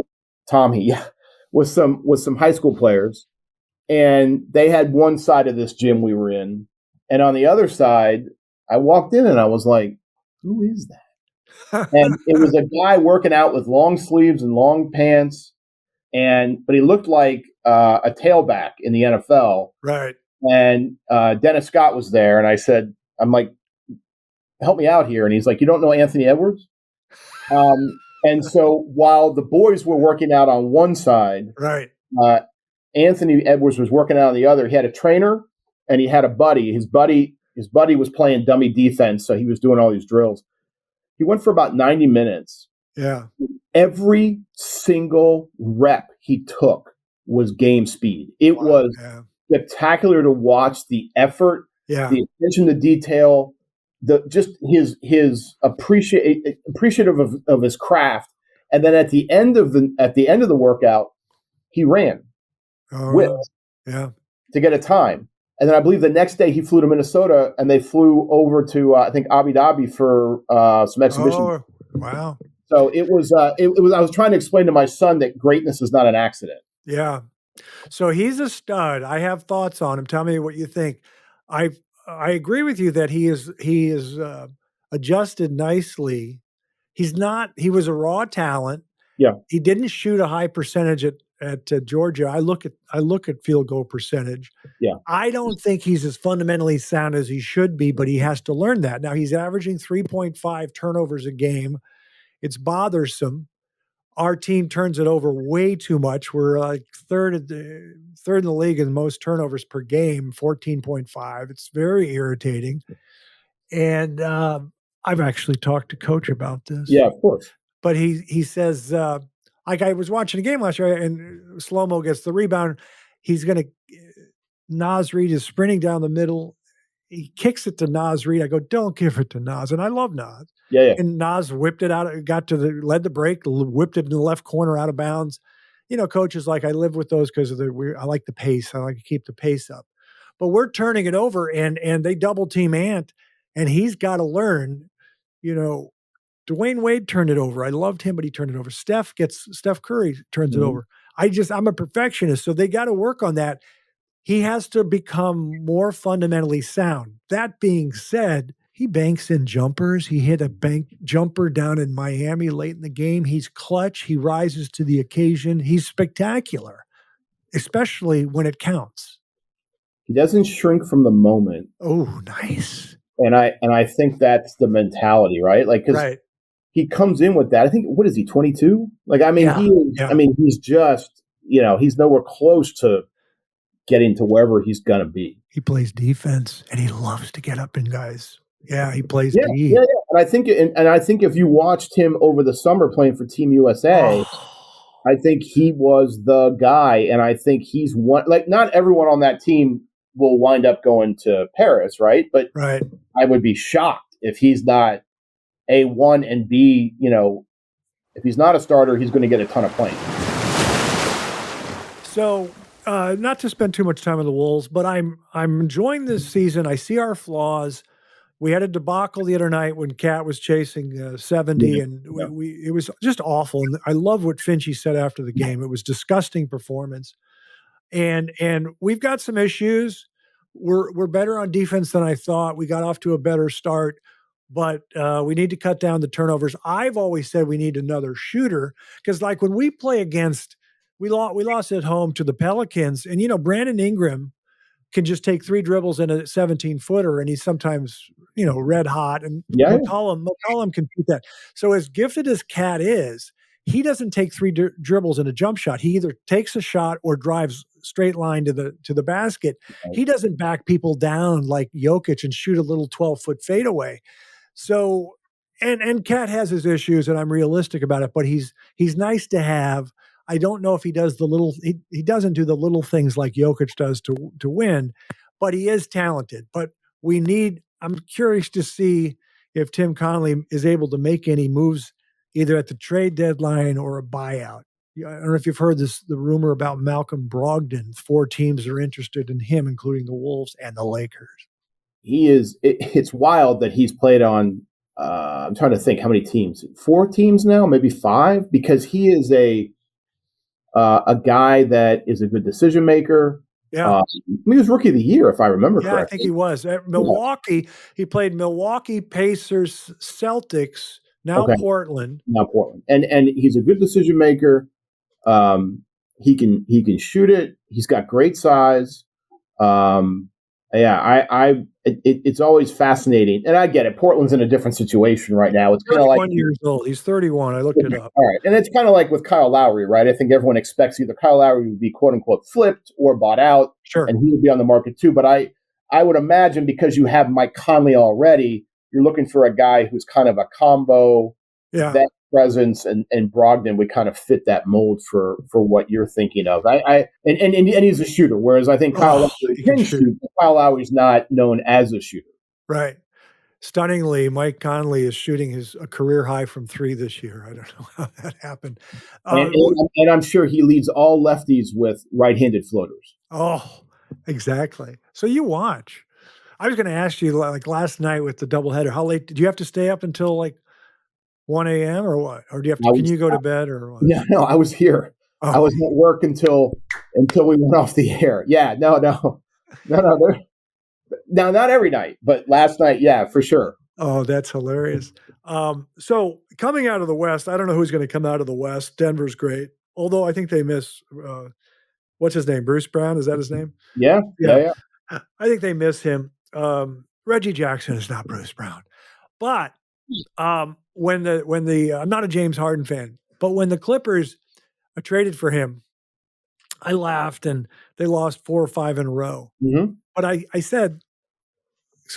yeah, with some high school players, and they had one side of this gym we were in, and on the other side, I walked in and I was like, "Who is that?" And it was a guy working out with long sleeves and long pants, but he looked like a tailback in the NFL, right? And Dennis Scott was there, and I said, "I'm like, help me out here," and he's like, "You don't know Anthony Edwards?" And so while the boys were working out on one side, right, Anthony Edwards was working out on the other. He had a trainer and he had a buddy. His buddy was playing dummy defense, so he was doing all these drills. He went for about 90 minutes. Yeah. Every single rep he took was game speed. It was spectacular to watch the effort, the attention to detail, just his appreciative of his craft, and then at the end of the workout, he ran to get a time, and then I believe the next day he flew to Minnesota, and they flew over to I think Abu Dhabi for some exhibition. Oh, wow! So it was. I was trying to explain to my son that greatness is not an accident. Yeah. So he's a stud. I have thoughts on him. Tell me what you think. I agree with you that he is adjusted nicely. He was a raw talent. Yeah. He didn't shoot a high percentage at Georgia, I look at field goal percentage. Yeah. I don't think he's as fundamentally sound as he should be, but he has to learn that. Now he's averaging 3.5 turnovers a game. It's bothersome. Our team turns it over way too much. We're like third in the league in most turnovers per game, 14.5. It's very irritating. And I've actually talked to Coach about this. Yeah, of course. But he says, like I was watching a game last year, and Slow-Mo gets the rebound. He's going to Naz Reid is sprinting down the middle. He kicks it to Naz Reid. I go, don't give it to Naz. And I love Naz. Yeah. And Naz whipped it out, led the break, whipped it in the left corner out of bounds. Coach is like, I live with those because I like the pace. I like to keep the pace up. But we're turning it over, and they double team Ant, and he's got to learn, Dwayne Wade turned it over. I loved him, but he turned it over. Steph Curry turns it over. I'm a perfectionist, so they got to work on that. He has to become more fundamentally sound. That being said, he banks in jumpers. He hit a bank jumper down in Miami late in the game. He's clutch. He rises to the occasion. He's spectacular, especially when it counts. He doesn't shrink from the moment. Oh, nice. And I think that's the mentality, right? Like, because he comes in with that. I think, what is he, 22? Like, I mean, he's just, he's nowhere close to getting to wherever he's going to be. He plays defense, and he loves to get up in guys. Yeah, he plays D. Yeah. And I think, if you watched him over the summer playing for Team USA, I think he was the guy. And I think he's one. Like, not everyone on that team will wind up going to Paris, right? But I would be shocked if he's not A1 and B. If he's not a starter, he's going to get a ton of playing. So. Not to spend too much time on the Wolves, but I'm enjoying this season. I see our flaws. We had a debacle the other night when Cat was chasing 70, and it was just awful. And I love what Finchie said after the game. It was disgusting performance, and we've got some issues. We're better on defense than I thought. We got off to a better start, but we need to cut down the turnovers. I've always said we need another shooter because, like, when we play against. We lost at home to the Pelicans, and Brandon Ingram can just take 3 dribbles in a 17-footer, and he's sometimes red hot. And McCollum can shoot that. So as gifted as Cat is, he doesn't take 3 dribbles in a jump shot. He either takes a shot or drives straight line to the basket. He doesn't back people down like Jokic and shoot a little 12-foot fadeaway. So and Cat has his issues, and I'm realistic about it. But he's nice to have. I don't know if he does he doesn't do the little things like Jokic does to win, but he is talented. But I'm curious to see if Tim Connelly is able to make any moves either at the trade deadline or a buyout. I don't know if you've heard the rumor about Malcolm Brogdon. 4 teams are interested in him, including the Wolves and the Lakers. It's wild that he's played on, I'm trying to think how many teams, 4 teams now, maybe 5, because he is a guy that is a good decision maker. Yeah. He was Rookie of the Year, if I remember correctly. I think he was. At Milwaukee, he played Milwaukee, Pacers, Celtics, Portland. Now Portland. And he's a good decision maker. He can shoot it. He's got great size. It's always fascinating, and I get it. Portland's in a different situation right now. It's kind of like 31 years old. He's 31. I looked it up. All right, and it's kind of like with Kyle Lowry, right? I think everyone expects either Kyle Lowry would be quote unquote flipped or bought out, and he would be on the market too. But I would imagine because you have Mike Conley already, you're looking for a guy who's kind of a combo. That presence and Brogdon would kind of fit that mold for what you're thinking of. And he's a shooter, whereas I think Kyle Lowry can shoot. Kyle Lowry's not known as a shooter. Right. Stunningly, Mike Conley is shooting a career high from 3 this year. I don't know how that happened. And I'm sure he leads all lefties with right-handed floaters. Oh, exactly. So you watch. I was going to ask you, like last night with the doubleheader, how late did you have to stay up until like 1 a.m. or what? Or do you have to? Can you go to bed or what? No, I was here. Oh. I was at work until we went off the air. Yeah, no. No, not every night, but last night, yeah, for sure. Oh, that's hilarious. So coming out of the West, I don't know who's going to come out of the West. Denver's great. although I think they miss what's his name? Bruce Brown, is that his name? Yeah. I think they miss him. Reggie Jackson is not Bruce Brown. But when the I'm not a James Harden fan, but when the Clippers traded for him, I laughed and they lost 4 or 5 in a row. Mm-hmm. But I said,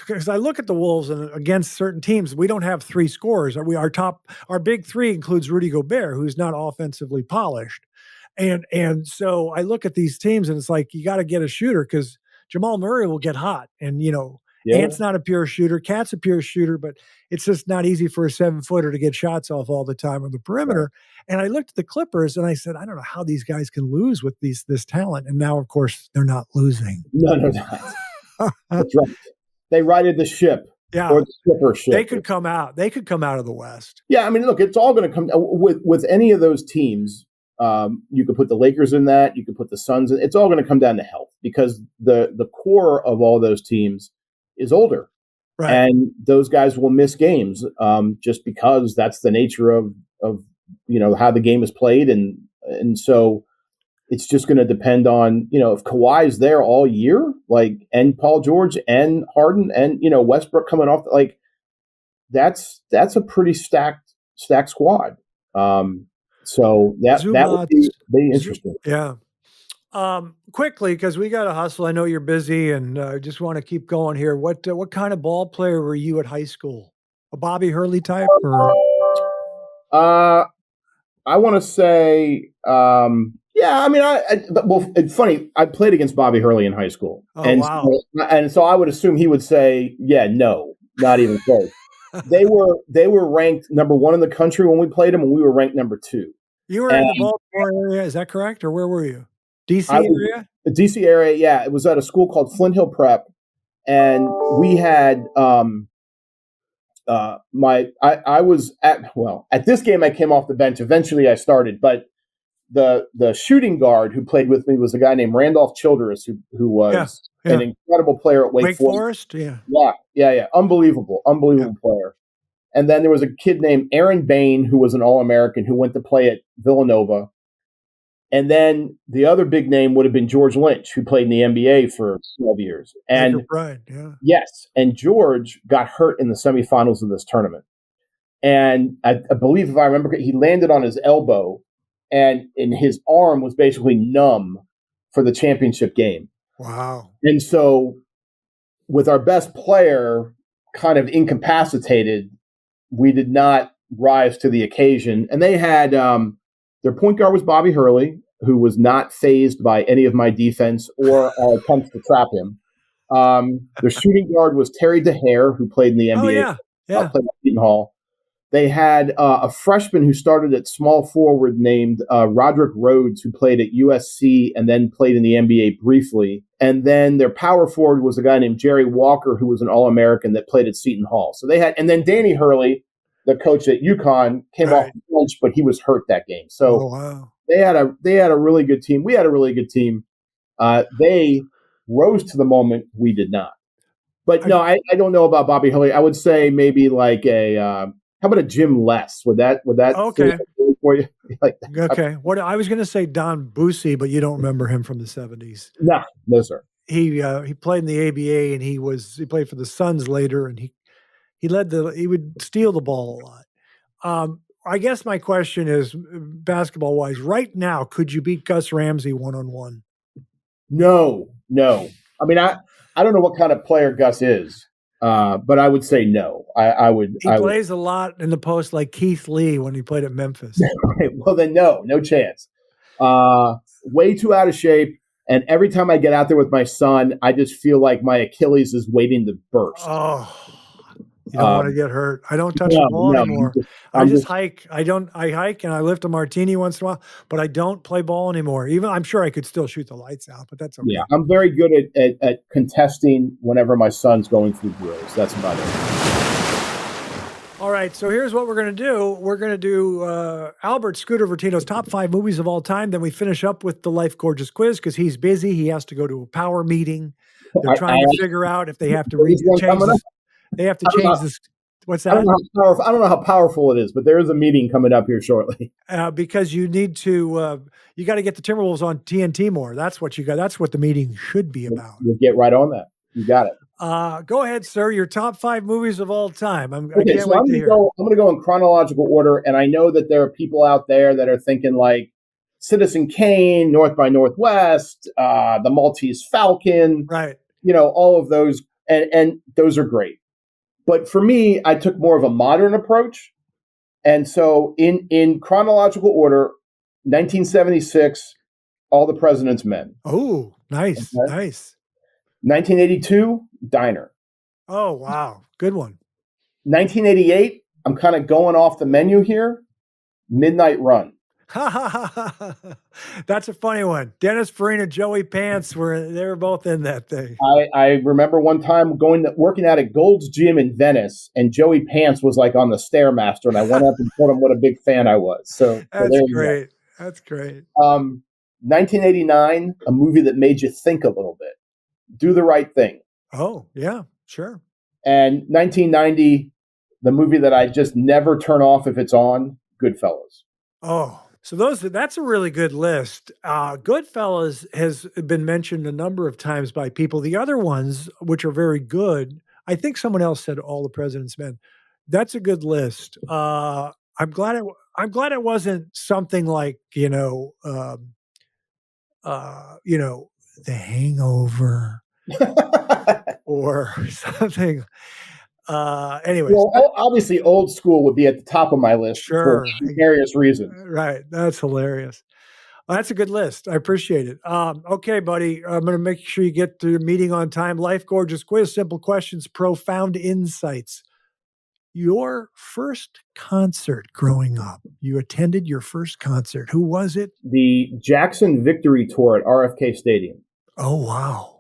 because I look at the Wolves and against certain teams, we don't have 3 scorers. Our big 3 includes Rudy Gobert, who's not offensively polished. And so I look at these teams and it's like, you got to get a shooter because Jamal Murray will get hot. And, Ant's not a pure shooter. Cat's a pure shooter, but it's just not easy for a 7-footer to get shots off all the time on the perimeter. Right. And I looked at the Clippers and I said, I don't know how these guys can lose with this talent. And now, of course, they're not losing. No, they're not. That's right. They righted the ship. Yeah. Or the skipper ship. They could come out. They could come out of the West. Yeah, I mean, look, it's all going to come with any of those teams. You could put the Lakers in that. You could put the Suns in. It's all going to come down to health because the core of all those teams is older. Right. And those guys will miss games just because that's the nature of how the game is played. And so it's just going to depend on, if Kawhi's there all year, and Paul George and Harden and, Westbrook coming off, that's a pretty stacked squad. So that would be interesting. Yeah. Quickly, because we got to hustle. I know you're busy and just want to keep going here. What kind of ball player were you at high school? A Bobby Hurley type? Or? I want to say, yeah, I mean, it's funny. I played against Bobby Hurley in high school. Oh, wow. So I would assume he would say, yeah, no, not even close. They were ranked number 1 in the country when we played them, and we were ranked number 2. You were in the Baltimore area, is that correct? Or where were you? DC area? The DC area, yeah. It was at a school called Flint Hill Prep, and we had I was at this game I came off the bench. Eventually I started, but the shooting guard who played with me was a guy named Randolph Childress, who was an incredible player at Wake Forest. Yeah. Unbelievable player. And then there was a kid named Aaron Bain who was an All-American who went to play at Villanova. And then the other big name would have been George Lynch, who played in the NBA for 12 years. And yes, and George got hurt in the semifinals of this tournament. And I believe, if I remember, he landed on his elbow, and his arm was basically numb for the championship game. Wow. And so with our best player kind of incapacitated, we did not rise to the occasion. And they had their point guard was Bobby Hurley, who was not fazed by any of my defense or our attempts to trap him. Their shooting guard was Terry DeHare, who played in the NBA. Played at Seton Hall. They had a freshman who started at small forward named Roderick Rhodes, who played at USC and then played in the NBA briefly. And then their power forward was a guy named Jerry Walker, who was an All-American that played at Seton Hall. So they had, and then Danny Hurley, the coach at UConn, came off the bench, but he was hurt that game. So they had a really good team. We had a really good team. They rose to the moment. We did not. But no, I don't know about Bobby Hurley. I would say maybe like how about a Jim Less? Would that okay for you? Okay. What I was going to say Don Boosie, but you don't remember him from the 70s. No, sir. He played in the ABA and he played for the Suns later, and he would steal the ball a lot. I guess my question is, basketball wise, right now, could you beat Gus Ramsey 1-on-1? No. I mean, I don't know what kind of player Gus is. But I would say no. I would. He plays a lot in the post like Keith Lee when he played at Memphis. Well, then no chance. Way too out of shape. And every time I get out there with my son, I just feel like my Achilles is waiting to burst. Oh, you don't want to get hurt. I don't touch the ball anymore. I just hike. I hike and I lift a martini once in a while, but I don't play ball anymore. Even I'm sure I could still shoot the lights out, but that's okay. Yeah, I'm very good at contesting whenever my son's going through drills. That's about it. All right, so here's what we're going to do. We're going to do Albert Scooter Vertino's top 5 movies of all time. Then we finish up with the Life Gorgeous quiz because he's busy. He has to go to a power meeting. They're trying to figure out if they have to change this. They have to change this. What's I don't that? know how powerful. I don't know how powerful it is, but there is a meeting coming up here shortly. Because you need to, you got to get the Timberwolves on TNT more. That's what you got. That's what the meeting should be about. We'll get right on that. You got it. Go ahead, sir. Your top 5 movies of all time. I Okay, can't so wait I'm to gonna hear. go. I'm gonna go in chronological order, and I know that there are people out there that are thinking like Citizen Kane, North by Northwest, the Maltese Falcon, Right. all of those, and those are great. But for me, I took more of a modern approach, and so in chronological order, 1976, All the President's Men. Oh, nice, Okay? nice. 1982, Diner. Oh, wow, good one. 1988, I'm kind of going off the menu here. Midnight Run. That's a funny one. Dennis Farina, Joey Pants they were both in that thing. I remember one time working out at Gold's Gym in Venice, and Joey Pants was like on the Stairmaster, and I went up and told him what a big fan I was. So That's there you great. That's great. go. 1989, a movie that made you think a little bit. Do the Right Thing. Oh, yeah, sure. And 1990, the movie that I just never turn off if it's on, Goodfellas. Oh, so that's a really good list. Goodfellas has been mentioned a number of times by people. The other ones, which are very good, I think someone else said All the President's Men. That's a good list. I'm glad it wasn't something like, The Hangover or something. Anyways, Well, obviously, Old School would be at the top of my list sure. for various reasons. Right. That's hilarious. Well, that's a good list. I appreciate it. Okay, buddy. I'm going to make sure you get to your meeting on time. Life Gorgeous quiz, simple questions, profound insights. Your first concert growing up, you attended your first concert. Who was it? The Jackson Victory Tour at RFK Stadium. Oh, wow.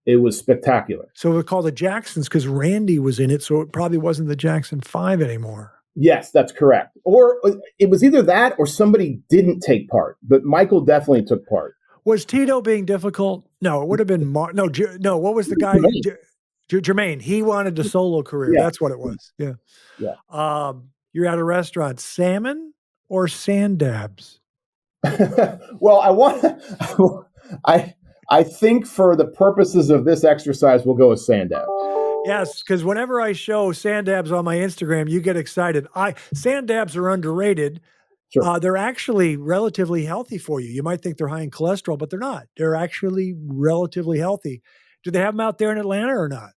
It was spectacular. So we called the Jacksons because Randy was in it, so it probably wasn't the Jackson 5 anymore. Yes, that's correct. Or it was either that or somebody didn't take part, but Michael definitely took part. Was Tito being difficult? No, it would have been no. What was the guy? Jermaine. He wanted a solo career. Yeah. That's what it was. Yeah. Yeah. You're at a restaurant. Salmon or sand dabs? Well, I think for the purposes of this exercise, we'll go with sand dab. Yes, because whenever I show sand dabs on my Instagram, you get excited. Sand dabs are underrated. Sure. They're actually relatively healthy for you. You might think they're high in cholesterol, but they're not. They're actually relatively healthy. Do they have them out there in Atlanta or not?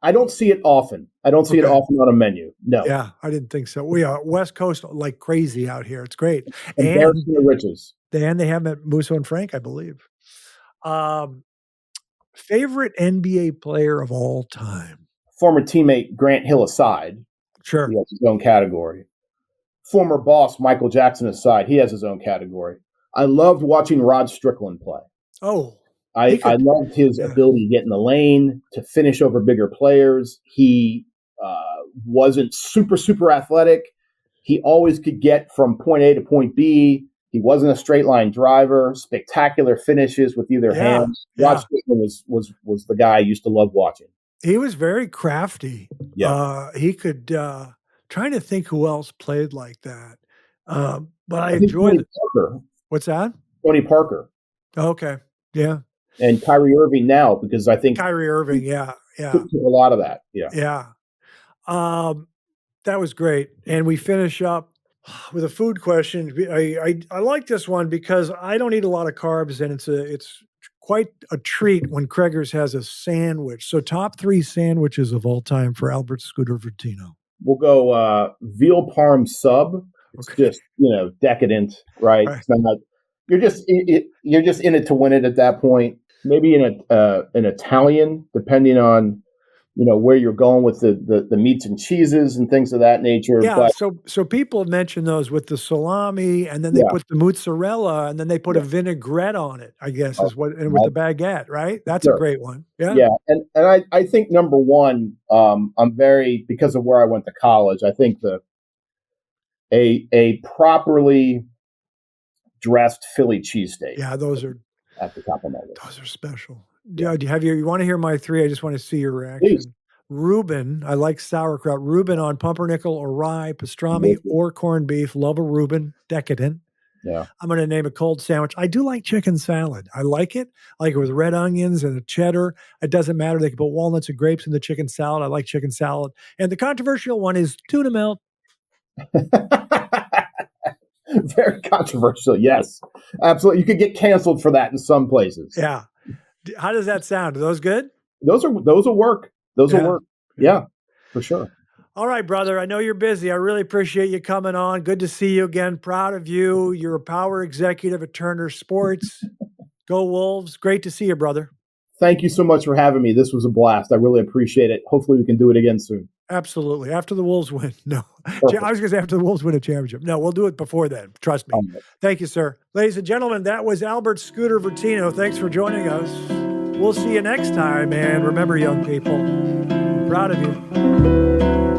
I don't see it often. I don't see it often on a menu. No. Yeah, I didn't think so. We are West Coast like crazy out here. It's great. Embarrassing the riches. And they have them at Musso and Frank, I believe. Favorite NBA player of all time? Former teammate Grant Hill aside. Sure. He has his own category. Former boss Michael Jackson aside, he has his own category. I loved watching Rod Strickland play. Oh. I loved his ability to get in the lane, to finish over bigger players. He wasn't super athletic. He always could get from point A to point B. He wasn't a straight line driver. Spectacular finishes with either hands. Rod Strickland was the guy I used to love watching. He was very crafty. Yeah. He could trying to think who else played like that. But I enjoyed it. What's that? Tony Parker. Okay. Yeah. And Kyrie Irving now, because I think Kyrie Irving, yeah. took a lot of that. Yeah. Yeah. That was great. And we finish up with a food question. I like this one because I don't eat a lot of carbs, and it's quite a treat when Kreger's has a sandwich. So top 3 sandwiches of all time for Albert Scooter Vertino. We'll go veal parm sub. It's just, decadent, right? It's not, you're just in it to win it at that point. Maybe an Italian, depending on where you're going with the meats and cheeses and things of that nature. Yeah, but, so people mention those with the salami, and then they put the mozzarella, and then they put a vinaigrette on it, I guess is what, and with the baguette, right? That's a great one. Yeah. Yeah. And I think number one, I'm very, because of where I went to college, I think a properly dressed Philly cheesesteak. Yeah, those are at the top of my list. Those are special. Yeah. You want to hear my 3? I just want to see your reaction. Please. Reuben. I like sauerkraut. Reuben on pumpernickel or rye, pastrami or corned beef. Love a Reuben. Decadent. Yeah. I'm going to name a cold sandwich. I do like chicken salad. I like it. I like it with red onions and a cheddar. It doesn't matter. They can put walnuts and grapes in the chicken salad. I like chicken salad. And the controversial one is tuna melt. Very controversial. Yes, absolutely. You could get canceled for that in some places. Yeah. How does that sound? Are those good? Those will work. Those will work. Yeah, for sure. All right, brother. I know you're busy. I really appreciate you coming on. Good to see you again. Proud of you. You're a power executive at Turner Sports. Go Wolves. Great to see you, brother. Thank you so much for having me. This was a blast. I really appreciate it. Hopefully we can do it again soon. Absolutely. After the Wolves win. No. Perfect. I was going to say after the Wolves win a championship. No, we'll do it before then. Trust me. Thank you, sir. Ladies and gentlemen, that was Albert Scooter Vertino. Thanks for joining us. We'll see you next time. And remember, young people, I'm proud of you.